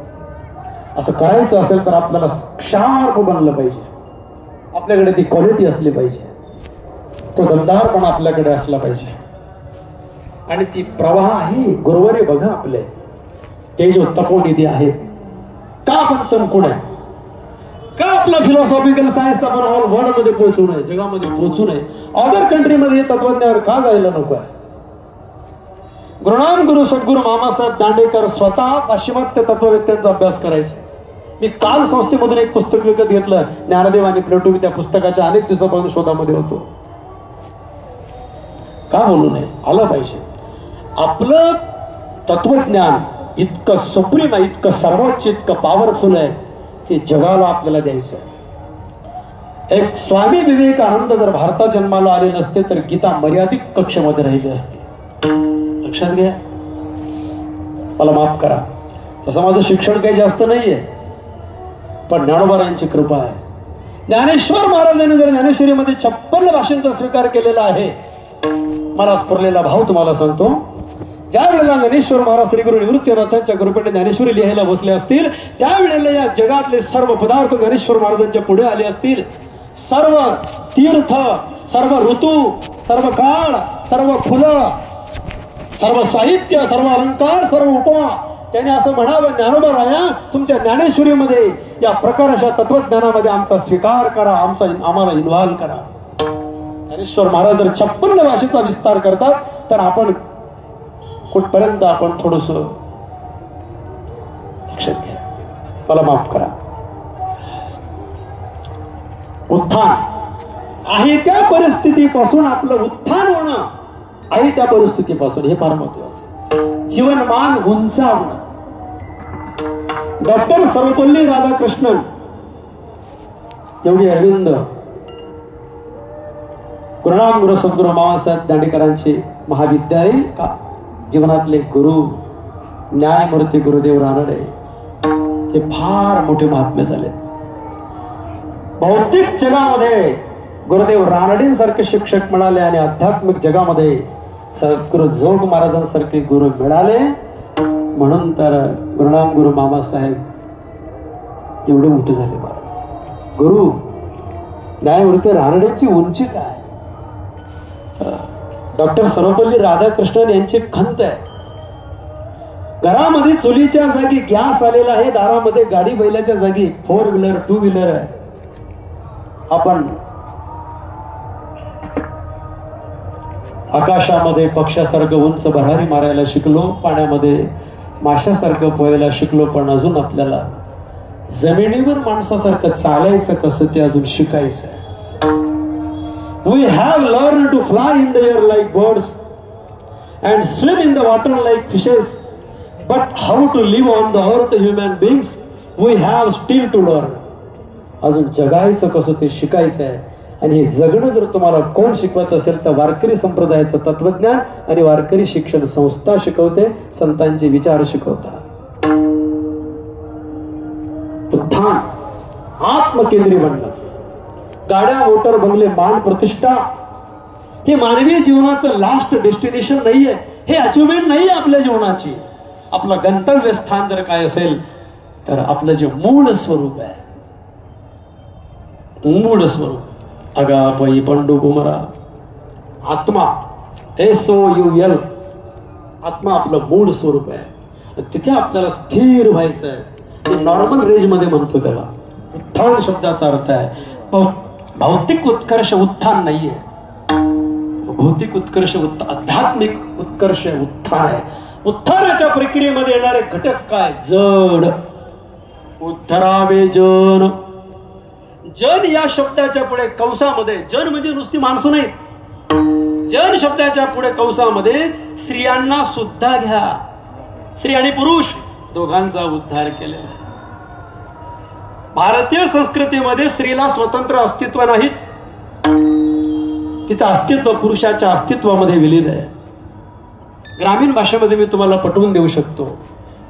असं करायचं असेल तर आपल्याला शार्प बनलं पाहिजे. आपल्याकडे ती क्वालिटी असली पाहिजे, तो दमदारपणा आपल्याकडे असला पाहिजे. आणि ती प्रवाह आहे. गुरुवारी बघा आपले ते जो तपोनिधी आहेत, का आपण चमकून आहे? का आपला फिलॉसॉफिकल सायन्स आपण ऑल वर्ल्ड मध्ये पोहोचू नये, जगामध्ये पोहोचू नये, अदर कंट्रीमध्ये तत्वज्ञानावर का जायला नको आहे? गुरुनाम सद्गुरू मामासाहेब दांडेकर स्वतः पाश्चिमात्य तत्ववेत्यांचा अभ्यास करायचे. मी काल संस्थेमधून एक पुस्तक विकत घेतलं, ज्ञानदेव आणि प्लेटो. त्या पुस्तकाच्या अनेक दिवसापासून शोधामध्ये होतो. का बोलू नये? आलं पाहिजे. आपलं तत्वज्ञान इतकं सुप्रीम आहे, इतकं सर्वोच्च, इतकं पॉवरफुल आहे की जगाला आपल्याला द्यायचं आहे. एक स्वामी विवेकानंद जर भारतात जन्माला आले नसते तर गीता मर्यादित कक्षेमध्ये राहिली असते. लक्षात घ्या. मला माफ करा, तसं माझं शिक्षण काही जास्त नाहीये, पण ज्ञानोबारायांची कृपा आहे. ज्ञानेश्वर महाराजांनी जर ज्ञानेश्वरीमध्ये 56 भाषांचा स्वीकार केलेला आहे. मला स्फुरलेला भाव तुम्हाला सांगतो. ज्या वेळेला ज्ञानेश्वर महाराज श्री गुरु निवृत्तीनाथांच्या कृपेने ज्ञानेश्वरी लिहायला बसले असतील, त्यावेळेला या जगातले सर्व पदार्थ ज्ञानेश्वर महाराजांच्या पुढे आले असतील. सर्व तीर्थ, सर्व ऋतू, सर्व काळ, सर्व फुलं, सर्व साहित्य, सर्व अलंकार, सर्व उपमा, त्याने असं म्हणावं, ज्ञानोबा राया, तुमच्या ज्ञानेश्वरीमध्ये या प्रकारच्या तत्वज्ञानामध्ये आमचा स्वीकार करा, आम्हाला इन्व्हॉल्व करा. ज्ञानेश्वर महाराज जर 56 भाषेचा विस्तार करतात तर आपण कुठपर्यंत आपण थोडस लक्षात घ्या. मला माफ करा. उत्थान आहे त्या परिस्थितीपासून आपलं उत्थान होणं आहे त्या परिस्थितीपासून, हे फार महत्वाचं. जीवनमान उंचावणं. डॉक्टर सर्वपल्ली राधाकृष्णन योगी अरविंद गुरुनाम गुरु सद्गुरू मामासाहेब दांडेकरांचे महाविद्यालय का जीवनातले गुरु न्यायमूर्ती गुरुदेव रानडे हे फार मोठे महात्मे झाले. भौतिक जगामध्ये गुरुदेव रानडेंसारखे शिक्षक मिळाले आणि आध्यात्मिक जगामध्ये सद्गुरु जोग महाराजांसारखे गुरु मिळाले. म्हणून तर गुरुनाम गुरु मामासाहेब एवढे मोठे झाले. महाराज गुरु न्यायमूर्ती रानडेंची उंची काय? डॉक्टर सर्वपल्ली राधाकृष्णन यांची खंत आहे. घरामध्ये चुलीच्या जागी गॅस आलेला आहे, दारामध्ये गाडी बैलाच्या जागी 4 व्हीलर 2 व्हीलर आहे. आपण आकाशामध्ये पक्षासारखं उंच भरारी मारायला शिकलो, पाण्यामध्ये माशासारखं पोहायला शिकलो, पण अजून आपल्याला जमिनीवर माणसासारखं चालायचं कसं ते अजून शिकायचं आहे. We have learned to fly in the air like birds and swim in the water like fishes, but how to live on the earth, human beings, we have still to learn. अजून जगायचं कसं ते शिकायचं आहे. आणि हे जगणं जर तुम्हाला कोण शिकवत असेल तर वारकरी संप्रदायाचं तत्वज्ञान आणि वारकरी शिक्षण संस्था शिकवते, संतांचे विचार शिकवतात. उत्थान, आत्मकेंद्री बनणं. गाड्या, मोटर, बंगले, मान, प्रतिष्ठा हे मानवी जीवनाचं लास्ट डेस्टिनेशन नाहीये, हे अचिव्हमेंट नाहीये आपल्या जीवनाची. आपलं गंतव्य स्थान जर काय असेल तर आपलं जे मूळ स्वरूप आहे, मूळ स्वरूप अगा पै पंडू कुमरा आत्मा, SOUL, आत्मा आपलं मूळ स्वरूप आहे. तिथे आपल्याला स्थिर व्हायचं आहे. ते नॉर्मल रेंज मध्ये म्हणतो त्याला. उत्थान शब्दाचा अर्थ आहे भौतिक उत्कर्ष, उत्थान नाहीये. भौतिक उत्कर्ष आध्यात्मिक उत्कर्ष उत्थान आहे. उत्थानाच्या प्रक्रियेमध्ये येणारे घटक काय? जड, उद्धरावे जन. जन या शब्दाच्या पुढे कंसामध्ये, जन म्हणजे नुसती माणसं नाहीत, जन शब्दाच्या पुढे कंसामध्ये स्त्रियांना सुद्धा घ्या. स्त्री आणि पुरुष दोघांचा उद्धार केलेला आहे. भारतीय संस्कृतीमध्ये स्त्रीला स्वतंत्र अस्तित्व नाहीच. तिचं अस्तित्व पुरुषाच्या अस्तित्वामध्ये विलीन आहे. ग्रामीण भाषेमध्ये मी तुम्हाला पटवून देऊ शकतो.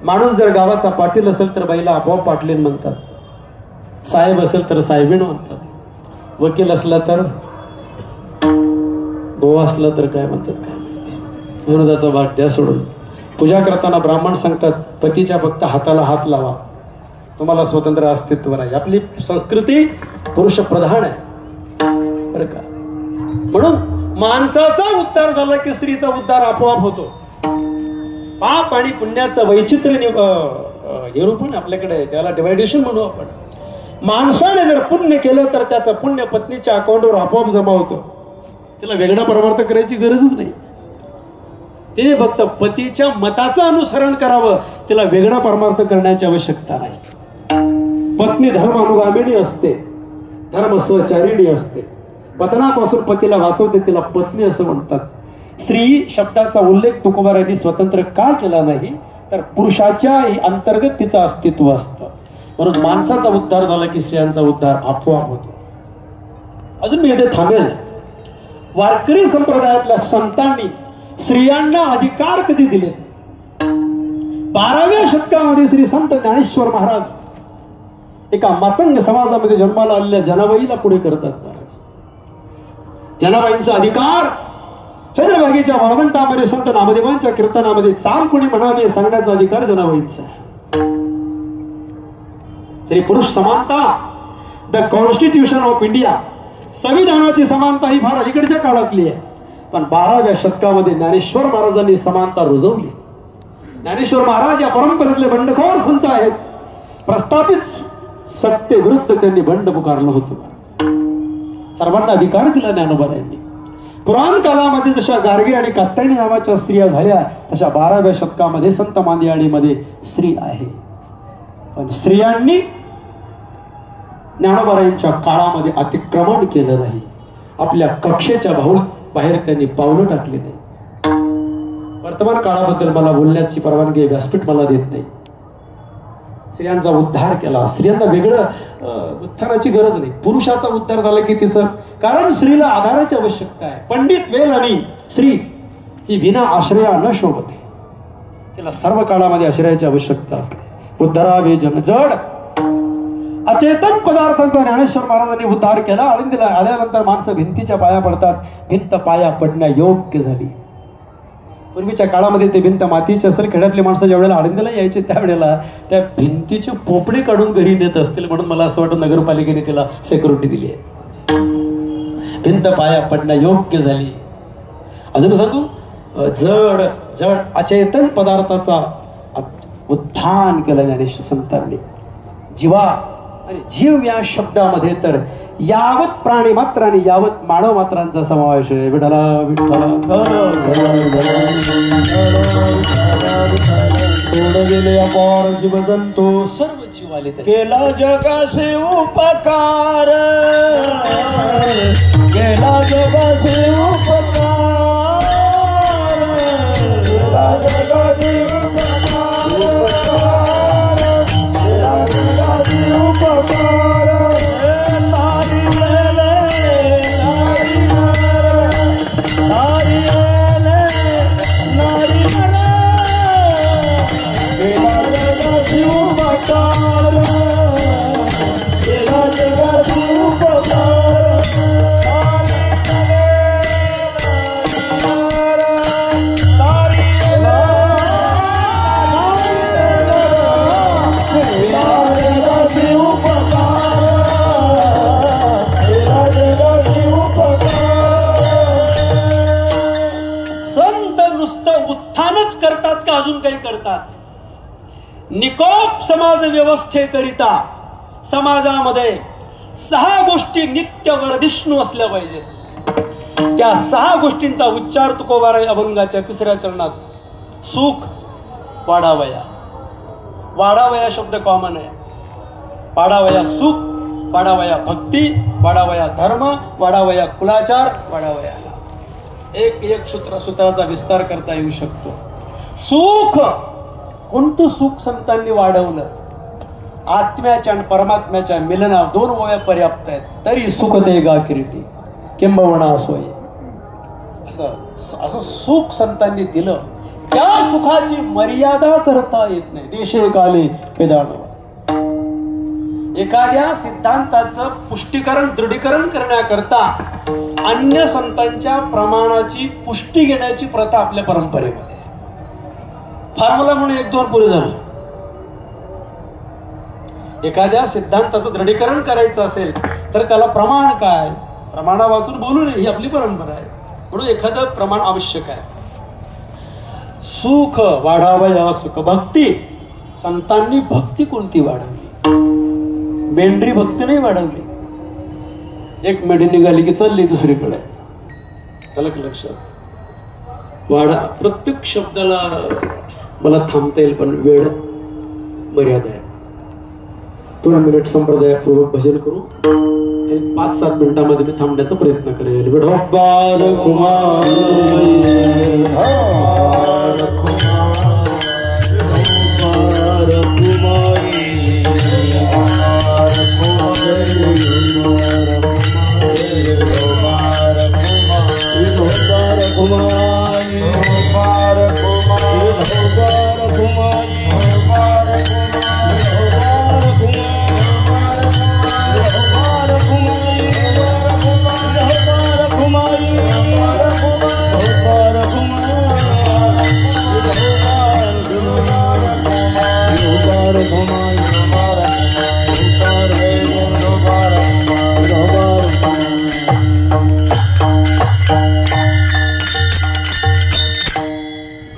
माणूस जर गावाचा पाटील असेल तर बाईला आपोआप पाटलीन म्हणतात. साहेब असेल तर साहेबीण म्हणतात. वकील असला तर, भाऊ असला तर काय म्हणतात काय माहिती. विनोदाचा भाग द्या सोडून. पूजा करताना ब्राह्मण सांगतात पतीच्या फक्त हाताला हात लावा, तुम्हाला स्वतंत्र अस्तित्व नाही. आपली संस्कृती पुरुष प्रधान आहे बरं का. म्हणून माणसाचा उद्धार झाला की स्त्रीचा उद्धार आपोआप होतो. पाप आणि पुण्याचं वैचित्र्य निरूपण आपल्याकडे, त्याला डिवायडेशन म्हणू आपण. माणसाने जर पुण्य केलं तर त्याचं पुण्य पत्नीच्या अकाउंटवर आपोआप जमा होतं. तिला वेगळा परमार्थ करायची गरजच नाही. तिने फक्त पतीच्या मताचं अनुसरण करावं, तिला वेगळा परमार्थ करण्याची आवश्यकता नाही. पत्नी धर्मानुगामिनी असते, धर्म स्वचारिणी असते. पतनापासून पतीला वाचवते, तिला पत्नी असं म्हणतात. स्त्री शब्दाचा उल्लेख तुकोबारायांनी स्वतंत्र का केला नाही, तर पुरुषाच्या अंतर्गत तिचं अस्तित्व असतं. म्हणून माणसाचा उद्धार झाला की स्त्रियांचा उद्धार आपोआप होतो. अजून मी इथे थांबेल. वारकरी संप्रदायातल्या संतांनी स्त्रियांना अधिकार कधी दिले? 12व्या शतकामध्ये श्री संत ज्ञानेश्वर महाराज एका मातंग समाजामध्ये जन्माला आलेल्या जनाबाईला पुढे करतात. जनाबाईंचा अधिकार चंद्रभागेच्या वाळवंटामध्ये संत नामदेवांच्या कीर्तनामध्ये चाल कोणी म्हणावे सांगण्याचा अधिकार जनाबाईंचा आहे. स्त्री पुरुष समानता, द कॉन्स्टिट्यूशन ऑफ इंडिया, संविधानाची समानता ही फार अलीकडच्या काळातली आहे. पण 12व्या शतकामध्ये ज्ञानेश्वर महाराजांनी समानता रुजवली. ज्ञानेश्वर महाराज या परंपरेतले बंडखोर संत आहेत. प्रस्थापित सत्य विरुद्ध त्यांनी बंड पुकारलं होतं. सर्वांना अधिकार दिला ज्ञानोबारायांनी. पुराण काळामध्ये जशा गार्गी आणि कात्यायनी नावाच्या स्त्रिया झाल्या, तशा 12व्या शतकामध्ये संत मांदियाळीमध्ये स्त्री आहे. पण स्त्रियांनी ज्ञानोबारायांच्या काळामध्ये अतिक्रमण केलं नाही. आपल्या कक्षेच्या बाहेर त्यांनी पावलं टाकले नाही. वर्तमान काळाबद्दल मला बोलण्याची परवानगी व्यासपीठ मला देत नाही. स्त्रियांचा उद्धार केला. स्त्रियांना वेगळं उत्थानाची गरज नाही. पुरुषाचा उद्धार झाला की तिचं, कारण स्त्रीला आधाराची आवश्यकता आहे. पंडित वेल आणि स्त्री ही विना आश्रया न शोभते. तिला सर्व काळामध्ये आश्रयाची आवश्यकता असते. उद्धारावे जनजड अचेतन पदार्थांचा ज्ञानेश्वर महाराजांनी उद्धार केला. आळंदीला आल्यानंतर माणसं भिंतीच्या पाया पडतात. भिंत पाया पडण्या योग्य झाली. पूर्वीच्या काळामध्ये ते भिंत मातीची असेल. खेड्यातली माणसं ज्या वेळेला आळंदीला यायचे त्यावेळेला त्या भिंतीचे पोपडे काढून घरी नेत असतील. म्हणून मला असं वाटतं नगरपालिकेने तिला सिक्युरिटी दिली आहे. भिंत पाया पडण्या योग्य झाली. अजून सांगू, जड जड अचेतन पदार्थाचा उत्थान केलं ज्ञानेश्वर संतांनी. जीवा आणि जीव या शब्दामध्ये तर यावत प्राणी मात्र आणि यावत मानव मात्रांचा समावेश आहे. विठ्ठला विठ्ठला गेले अपार जीवजंतू सर्व जीवाले केला जगाचे उपकार, केला जगाचे उपकार, केला जगाचे अजून काही करतात. निकोप समाज व्यवस्थेकरिता समाजामध्ये 6 गोष्टी नित्य वर्धिष्णू असल्या पाहिजेत. त्या 6 गोष्टींचा उच्चार तुकोबाराय अभंगाच्या 3ऱ्या चरणात. सुख वाढावया. वाढावया शब्द कॉमन आहे. वाढावया सुख, वाढावया भक्ती, वाढावया धर्म, वाढावया कुलाचार, वाढावया. एक सूत्राचा विस्तार करता येऊ शकतो. सुख, कोणतं सुख संतांनी वाढवलं? आत्म्याच्या आणि परमात्म्याच्या मिलना 2 ओव्या पर्याप्त आहेत. तरी सुख दे गा किरीटी किंबहुना सोय. असं सुख संतांनी दिलं. त्या सुखाची मर्यादा करता येत नाही. देशे काले वेदाणव. एखाद्या सिद्धांताचं पुष्टीकरण दृढीकरण करण्याकरता अन्य संतांच्या प्रमाणाची पुष्टी घेण्याची प्रथा आपल्या परंपरेमध्ये. फॉर्म्युला म्हणून 1-2 पुरे झालं. एखाद्या सिद्धांताचं दृढीकरण करायचं असेल तर त्याला प्रमाण काय, प्रमाणा वाचून बोलू नये, ही आपली परंपरा आहे. म्हणून एखादं प्रमाण आवश्यक आहे. सुख वाढावया सुख. भक्ती, संतांनी भक्ती कोणती वाढवली? मेंढरी भक्ती नाही वाढवली. एक मेढी निघाली की चालली दुसरीकडे. आलं का लक्षात? वाढा. प्रत्येक शब्दाला मला थांबता येईल, पण वेळ मर्यादा आहे. 2 मिनिट संप्रदायपूर्वक भजन करू. 5-7 मिनिटांमध्ये मी थांबण्याचा प्रयत्न करेल. विठोबार कुमार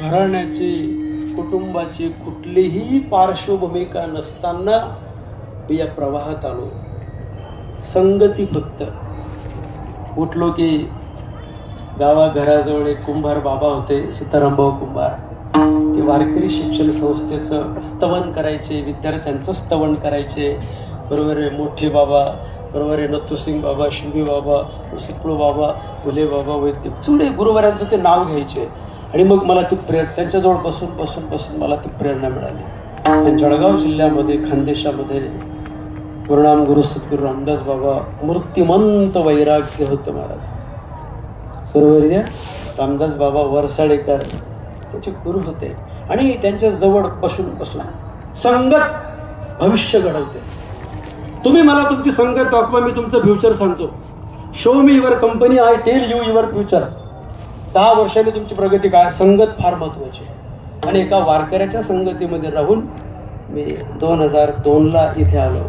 घराण्याची कुटुंबाची कुठलीही पार्श्वभूमिका नसताना मी या प्रवाहात आलो. संगती फक्त. उठलो की गावाघराजवळ एक कुंभार बाबा होते, सीतारामभाऊ कुंभार. ते वारकरी शिक्षण संस्थेचं स्तवन करायचे, विद्यार्थ्यांचं स्तवन करायचे. बरोबर आहे मोठे बाबा, बरोबर आहे नथुसिंग बाबा, शिंबी बाबा, सिकळू बाबा, फुले बाबा, वैद्य जुडे गुरुवारांचं ते नाव घ्यायचे. आणि मग मला ती त्यांच्याजवळ बसून मला ती प्रेरणा मिळाली. आणि जळगाव जिल्ह्यामध्ये खानदेशामध्ये गुरुनाम गुरु सद्गुरू रामदास बाबा मूर्तिमंत वैराग्य होतं महाराज. बरोबर आहे. रामदास बाबा वरसाडेकर त्याचे गुरु होते. आणि त्यांच्या जवळ बसून संगत भविष्य घडवते. तुम्ही मला तुमची संगत दाखवा, मी तुमचं फ्युचर सांगतो. Show me your company, I tell you your future. 10 वर्षांनी तुमची प्रगती काय. संगत फार महत्वाची. आणि एका वारकऱ्याच्या संगतीमध्ये राहून मी 2002ला इथे आलो.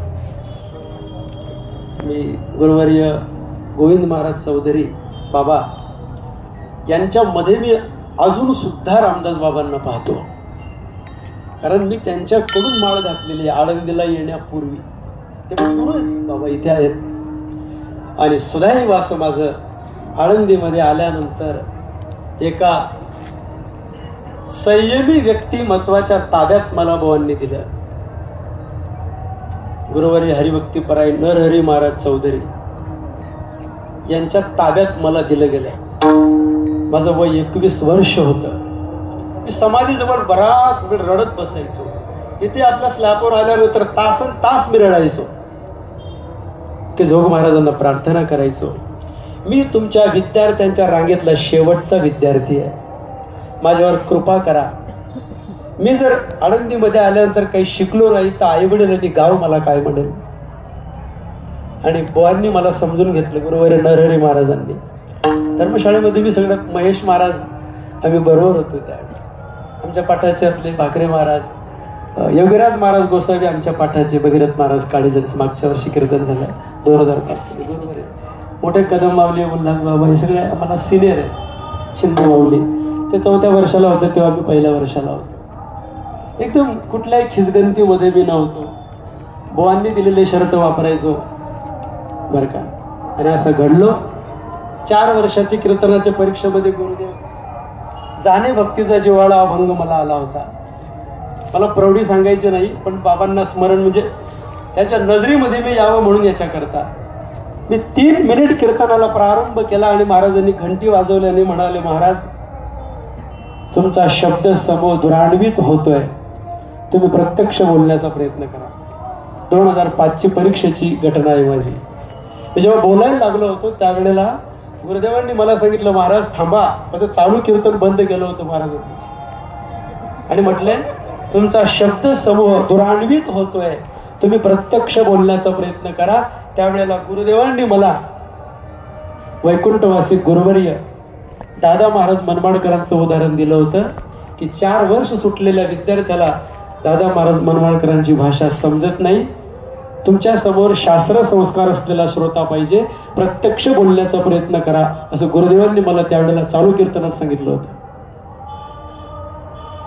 मी गुरुवर्य गोविंद महाराज चौधरी बाबा यांच्यामध्ये मी अजून सुद्धा रामदास बाबांना पाहतो. कारण मी त्यांच्याकडून माळ घातलेली आळंदीला येण्यापूर्वी. ते गुरु आहेत बाबा, इथे आहेत. आणि सुदैव वास माझं आळंदीमध्ये आल्यानंतर एका संयमी व्यक्तिमत्वाच्या ताब्यात मला बाबांनी दिलं. गुरुवारी हरिभक्तीपराय नरहरी महाराज चौधरी यांच्या ताब्यात मला दिलं गेलं. माझं वय 21 वर्ष होतं. मी समाधीजवळ बराच वेळ रडत बसायचो. इथे आपल्या स्लॅबवर आल्यानंतर तास मी रडायचो की जोग महाराजांना प्रार्थना करायचो, मी तुमच्या विद्यार्थ्यांच्या रांगेतला शेवटचा विद्यार्थी आहे, माझ्यावर कृपा करा. मी जर आळंदीमध्ये आल्यानंतर काही शिकलो नाही तर आईवडिलांनी गाव मला काय म्हणेल. आणि बुवांनी मला समजून घेतलं. गुरुवारी नरहरी महाराजांनी. धर्मशाळेमध्ये मी सगळ्यात महेश महाराज आम्ही बरोबर होतो. त्या आमच्या पाठाचे आपले भाकरे महाराज, योगीराज महाराज गोसावी आमच्या पाठाचे, भगीरथ महाराज काळे ज्यांचं मागच्या वर्षी कीर्तन झालं 2005 बरोबर आहे. मोठे कदम माऊली, उल्हास बाबा हे सगळे आम्हाला सिनियर आहे. शिंदे माऊली ते 4थ्या वर्षाला होते तेव्हा मी 1ल्या वर्षाला होतो. एकदम कुठल्याही खिसगंतीमध्ये मी नव्हतो. बुवांनी दिलेले शर्ट वापरायचो बरं का. आणि असं घडलो. 4 वर्षाची कीर्तनाच्या परीक्षेमध्ये गुरुदेव जाणे भक्तीचा जिव्हाळा अभंग मला आला होता. मला प्रौढी सांगायची नाही, पण बाबांना स्मरण म्हणजे त्याच्या नजरेमध्ये मी यावं म्हणून याच्याकरता मी 3 मिनिट कीर्तनाला प्रारंभ केला. आणि महाराजांनी घंटी वाजवली आणि म्हणाले, महाराज तुमचा शब्द समोर दुरान्वित होतोय, तुम्ही प्रत्यक्ष बोलण्याचा प्रयत्न करा. 2005ची परीक्षेची घटना आहे माझी. मी जेव्हा बोलायला लागलो होतो त्यावेळेला गुरुदेवांनी मला सांगितलं, महाराज थांबा. माझं चालू कीर्तन बंद केलं होतं महाराजांनी आणि म्हटलंय, तुमचा शब्द समूह दुरान्वित होतोय, तुम्ही प्रत्यक्ष बोलण्याचा प्रयत्न करा. त्यावेळेला गुरुदेवांनी मला वैकुंठवासी गुरुवर्य दादा महाराज मनमाडकरांचं उदाहरण दिलं होतं की 4 वर्ष सुटलेल्या विद्यार्थ्याला दादा महाराज मनमाडकरांची भाषा समजत नाही. तुमच्या समोर शास्त्र संस्कार असलेला श्रोता पाहिजे, प्रत्यक्ष बोलण्याचा प्रयत्न करा, असं गुरुदेवांनी मला त्यावेळेला चालू कीर्तनात सांगितलं होतं.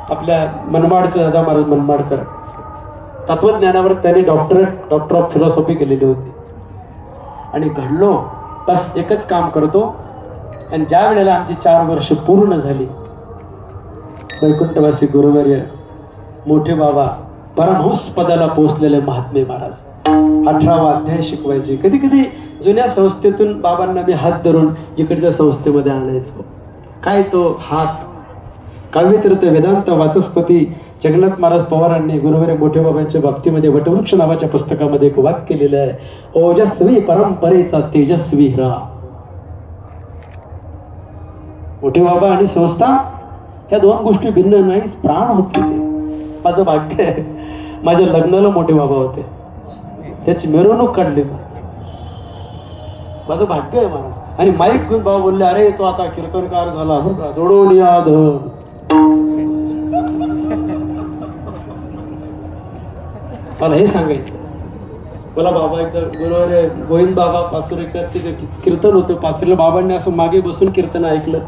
आपल्या मनमाडचे दादा महाराज मनमाडकर तत्वज्ञानावर त्याने डॉक्टर ऑफ फिलॉसॉफी केलेली होती. आणि घडलो बस एकच काम करतो. आणि ज्या वेळेला आमची 4 वर्ष पूर्ण झाली, वैकुंठवासी गुरुवर्य मोठे बाबा परमहंस पदाला पोहोचलेले महात्मे महाराज 18वा अध्याय शिकवायचे. कधी कधी जुन्या संस्थेतून बाबांना मी हात धरून जिकडच्या संस्थेमध्ये आणायचो. काय तो हात काव्यतीर्थ वेदांत वाचस्पती जगन्नाथ महाराज पवारांनी गुरुवर्य मोठे बाबांच्या बाबतीमध्ये वटवृक्ष नावाच्या पुस्तकामध्ये एक वाक्य केलेलं आहे, ओजस्वी परंपरेचा तेजस्वी हिरा. मोठे बाबा आणि संस्था ह्या 2 गोष्टी भिन्न नाही, प्राण होते. माझं भाग्य आहे, माझ्या लग्नाला मोठे बाबा होते, त्याची मिरवणूक काढली. माझं भाग्य आहे महाराज. आणि माईक घेऊन बाबा बोलले, अरे तो आता कीर्तनकार झाला बरं का, जोडून याद. मला हे सांगायचं. मला बाबा एकदा गुरुवारे गोविंद बाबा पासुरेकर ते कीर्तन होते पासुरीला, बाबांनी असं मागे बसून कीर्तन ऐकलं.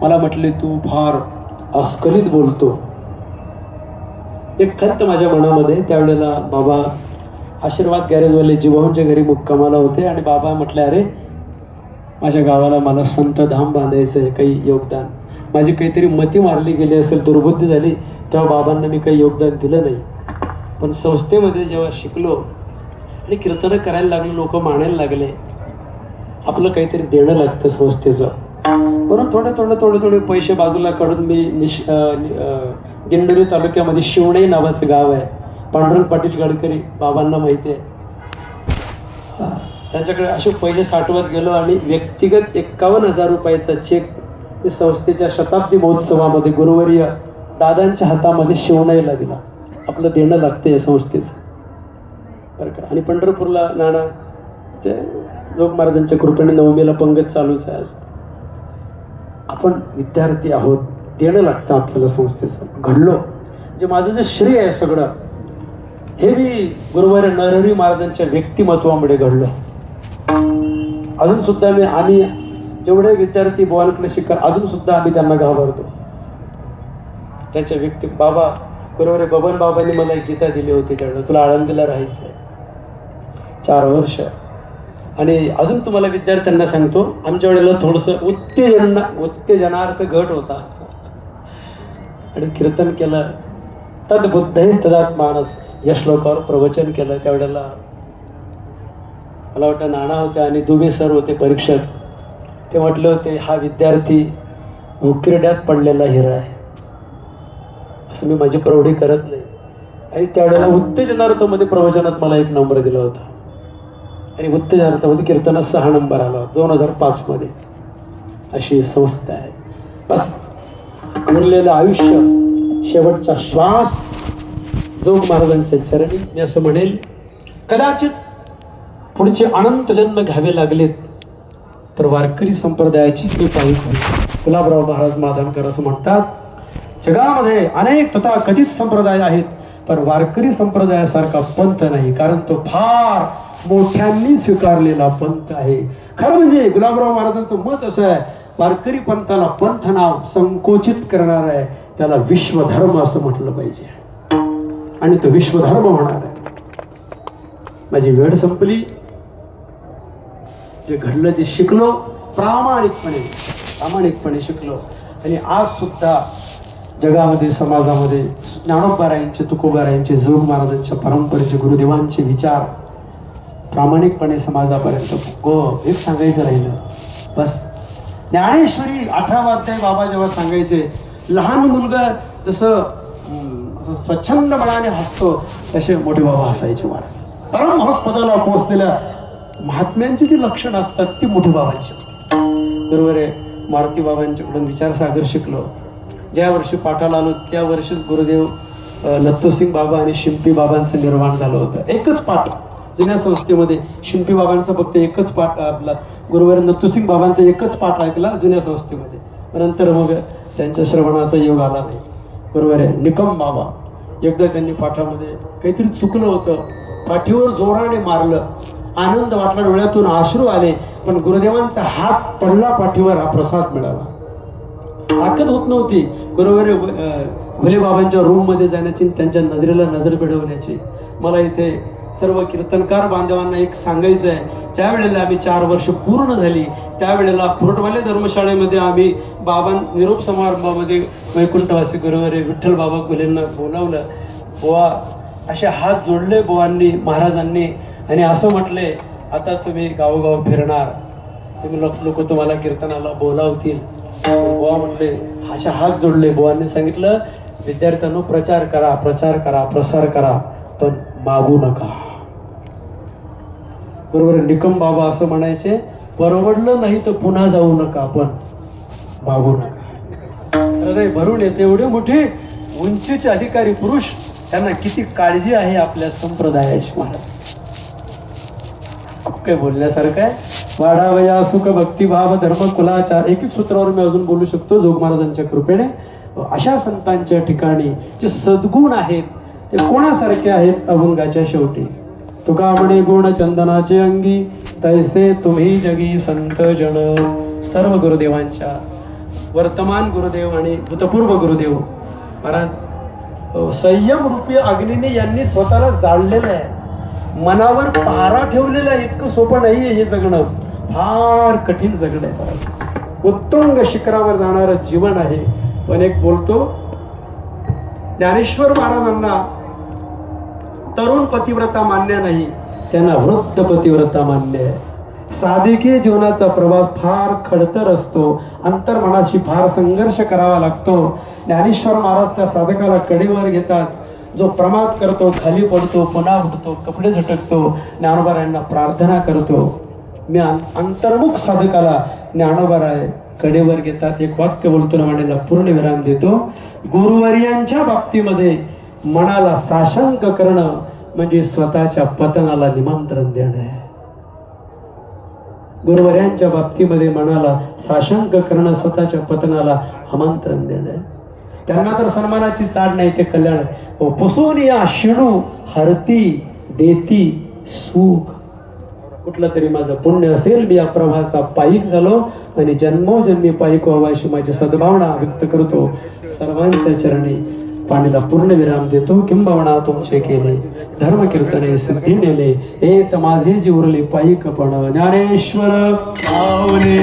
मला म्हटले, तू फार अस्खलित बोलतो. एक खंत माझ्या मनामध्ये. त्यावेळेला बाबा आशीर्वाद गॅरेजवाले जीवाहूंच्या घरी मुक्कामाला होते. आणि बाबा म्हटले, अरे माझ्या गावाला मला संत धाम बांधायचं आहे, काही योगदान. माझी काहीतरी मती मारली गेली असेल, दुर्बुद्धी झाली, तेव्हा बाबांना मी काही योगदान दिलं नाही. पण संस्थेमध्ये जेव्हा शिकलो आणि कीर्तन करायला लागलो, लोक मानायला लागले, आपलं काहीतरी देणं लागतं संस्थेचं. म्हणून थोडे पैसे बाजूला काढून मी दिंडोरी तालुक्यामध्ये शिवणे नावाचं गाव आहे, पांडुरंग पाटील गडकरी बाबांना माहिती आहे, त्यांच्याकडे असे पैसे साठवत गेलो. आणि व्यक्तिगत 51,000 रुपयाचा चेक संस्थेच्या शताब्दी महोत्सवामध्ये गुरुवर्य दादांच्या हातामध्ये शिवण्याला दिला. आपलं देणं लागतं या संस्थेचं बरं का. आणि पंढरपूरला नाना ते जोग महाराजांच्या कृपेने नवमीला पंगत चालूच आहे. आपण विद्यार्थी आहोत, देणं लागतं आपल्याला संस्थेचं. घडलो जे माझं जे श्रेय आहे सगळं हे मी गुरुवार नरहरी महाराजांच्या व्यक्तिमत्वामुळे घडलो. अजून सुद्धा आम्ही जेवढे विद्यार्थी बुवांकडे शिकतात अजून सुद्धा आम्ही त्यांना घाबरतो. त्याच्या व्यक्ती बाबा गुरुवार बबन बाबांनी मला एक गीता दिली होती, त्यावेळेला तुला आळंदीला राहायचं आहे 4 वर्ष. आणि अजून तुम्हाला विद्यार्थ्यांना सांगतो, आमच्या वेळेला थोडंसं उत्तेजनार्थ घट होता. आणि कीर्तन केलं, तद्बुद्धे तदात मानस या श्लोकावर प्रवचन केलं. त्यावेळेला मला वाटतं नाना होते आणि दुबे सर होते परीक्षक. ते म्हटले होते, हा विद्यार्थी उकिरड्यात पडलेला हिरा आहे. असं मी माझी प्रौढी करत नाही. आणि त्यावेळेला उत्तेजनार्थामध्ये प्रवचनात मला 1 नंबर दिला होता. आणि उत्तेजनार्थामध्ये कीर्तनात 6 नंबर आला 2005 मध्ये. अशी संस्था आहे. बस उरलेलं आयुष्य, शेवटचा श्वास जोग महाराजांच्या चरणी. मी असं म्हणेल, कदाचित पुढचे अनंत जन्म घ्यावे लागलेत तर वारकरी संप्रदायाचीच मी पाहिजे. गुलाबराव महाराज माधवकर असं म्हणतात, जगामध्ये अनेक तथाकथित संप्रदाय आहेत, पण वारकरी संप्रदायासारखा पंथ नाही, कारण तो फार मोठ्यांनी स्वीकारलेला पंथ आहे. खरं म्हणजे गुलाबराव महाराजांचं मत असं आहे, वारकरी पंथाला पंथ नाव संकोचित करणार आहे, त्याला विश्वधर्म असं म्हटलं पाहिजे. आणि तो विश्वधर्म होणार आहे. माझी वेळ संपली. जे घडलं, जे शिकलो, प्रामाणिकपणे शिकलो. आणि आज सुद्धा जगामध्ये, समाजामध्ये ज्ञानोबारायांचे, तुकोबारायांचे, जोग महाराजांच्या परंपरेचे, गुरुदेवांचे विचार प्रामाणिकपणे समाजापर्यंत एक सांगायचं राहिलं. बस ज्ञानेश्वरी 18वा अध्याय बाबा जेव्हा सांगायचे, लहान मुलगा जसं स्वच्छंदपणाने हसतो तसे मोठे बाबा हसायचे. महाराज परमहंस पदाला पोहोचलेल्या महात्म्यांची जी लक्षणं असतात ती मोठे बाबांची. बरोबर आहे. मारुती बाबांच्याकडून विचारसागर शिकलो. ज्या वर्षी पाठाला आलो त्या वर्षीच गुरुदेव नत्तूसिंग बाबा आणि शिंपी बाबांचं निर्माण झालं होतं. एकच पाठ जुन्या संस्थेमध्ये. शिंपी बाबांचा फक्त एकच पाठ, आपला गुरुवार नत्तूसिंग बाबांचा एकच पाठ ऐकला जुन्या संस्थेमध्ये. नंतर मग त्यांच्या श्रवणाचा योग आला नाही. बरोबर आहे. निकम बाबा एकदा त्यांनी पाठामध्ये काहीतरी चुकलं होतं, पाठीवर जोराने मारलं. आनंद वाटला, डोळ्यातून अश्रू आले, पण गुरुदेवांचा हात पडला पाठीवर, हा प्रसाद मिळाला. ताकद होत नव्हती. बरोबर घुले बाबांच्या रूम मध्ये जाण्याची, त्यांच्या नजरेला नजर भिडवण्याची. मला इथे सर्व कीर्तनकार बांधवांना एक सांगायचं आहे, ज्या वेळेला आम्ही 4 वर्ष पूर्ण झाली त्यावेळेला कोर्टवाले धर्मशाळेमध्ये आम्ही बाबा निरोप समारंभामध्ये वैकुंठवासी गुरुवारी विठ्ठल बाबा घुलेंना बोलावलं. बुवा असे हात जोडले बुवांनी महाराजांनी आणि असं म्हटले, आता तुम्ही गावोगाव फिरणार, तुम्ही लोक तुम्हाला कीर्तनाला बोलावतील. बुवा म्हटले, असे हात जोडले. बुवांनी सांगितलं, विद्यार्थ्यांनो प्रचार करा, प्रचार करा, प्रसार करा, पण मागू नका. बरोबर. निकम बाबा असं म्हणायचे, परवडलं नाही तर पुन्हा जाऊ नका, पण मागू नका. हृदय भरून येते. एवढे मोठे उंचीचे अधिकारी पुरुष, त्यांना किती काळजी आहे आपल्या संप्रदायाची. महाराज खूप काही बोलण्यासारखं आहे. वाढावया सुख भक्तिभाव धर्म कुलाचार, एक सूत्रावर मी अजून बोलू शकतो. जोग महाराजांच्या कृपेने अशा संतांच्या ठिकाणी जे सद्गुण आहेत ते कोणासारखे आहेत? अभंगाच्या शेवटी तुका म्हणे गुण चंदनाचे अंगी, तैसे तुम्ही जगी संत जन. सर्व गुरुदेवांच्या, वर्तमान गुरुदेव आणि भूतपूर्व गुरुदेव महाराज संयम रूपी अग्नीने यांनी स्वतःला जाळलेलं आहे, मनावर पहारा ठेवलेला आहे. इतकं सोपं नाहीये हे जगणं, फार कठीण जगणं आहे. उत्तुंग शिखरावर जाणारं जीवन आहे. पण एक बोलतो, ज्ञानेश्वर महाराजांना तरुण पतिव्रता मान्य नाही, त्यांना वृद्ध पतिव्रता मान्य आहे. साधकी जीवनाचा प्रवास फार खडतर असतो, अंतर्मनाशी फार संघर्ष करावा लागतो. ज्ञानेश्वर महाराज त्या साधकाला कडेवर घेतात. जो प्रमाद करतो, खाली पडतो, पुन्हा उठतो, कपडे झटकतो, ज्ञानोबारायांना प्रार्थना करतो. मी अंतर्मुख साधकाला ज्ञानोबाराय कडेवर घेतात. एक वाक्य बोलतो ना, म्हणेला पूर्ण विराम देतो. गुरुवर्यांच्या बाबतीमध्ये मनाला साशंक करणं म्हणजे स्वतःच्या पतनाला निमंत्रण देणं आहे. गुरुवर्यांच्या बाबतीमध्ये मनाला साशंक करणं स्वतःच्या पतनाला आमंत्रण देणं आहे. त्यांना तर सन्मानाची चाड नाही, ते कल्याण आहे. पुसून या शिणू हरती देती सुख. कुठलं तरी माझं पुण्य असेल, मी या प्रभाचा पायीक झालो आणि जन्मोजन्मी पायीक व्हावा अशी माझी सद्भावना व्यक्त करतो. सर्वांच्या चरणी पाणीला पूर्ण विराम देतो. किंबवणा तुमचे केले धर्म कीर्तने सिद्धी नेले, एक माझे जीवरले पायीक पण. ज्ञानेश्वर माऊली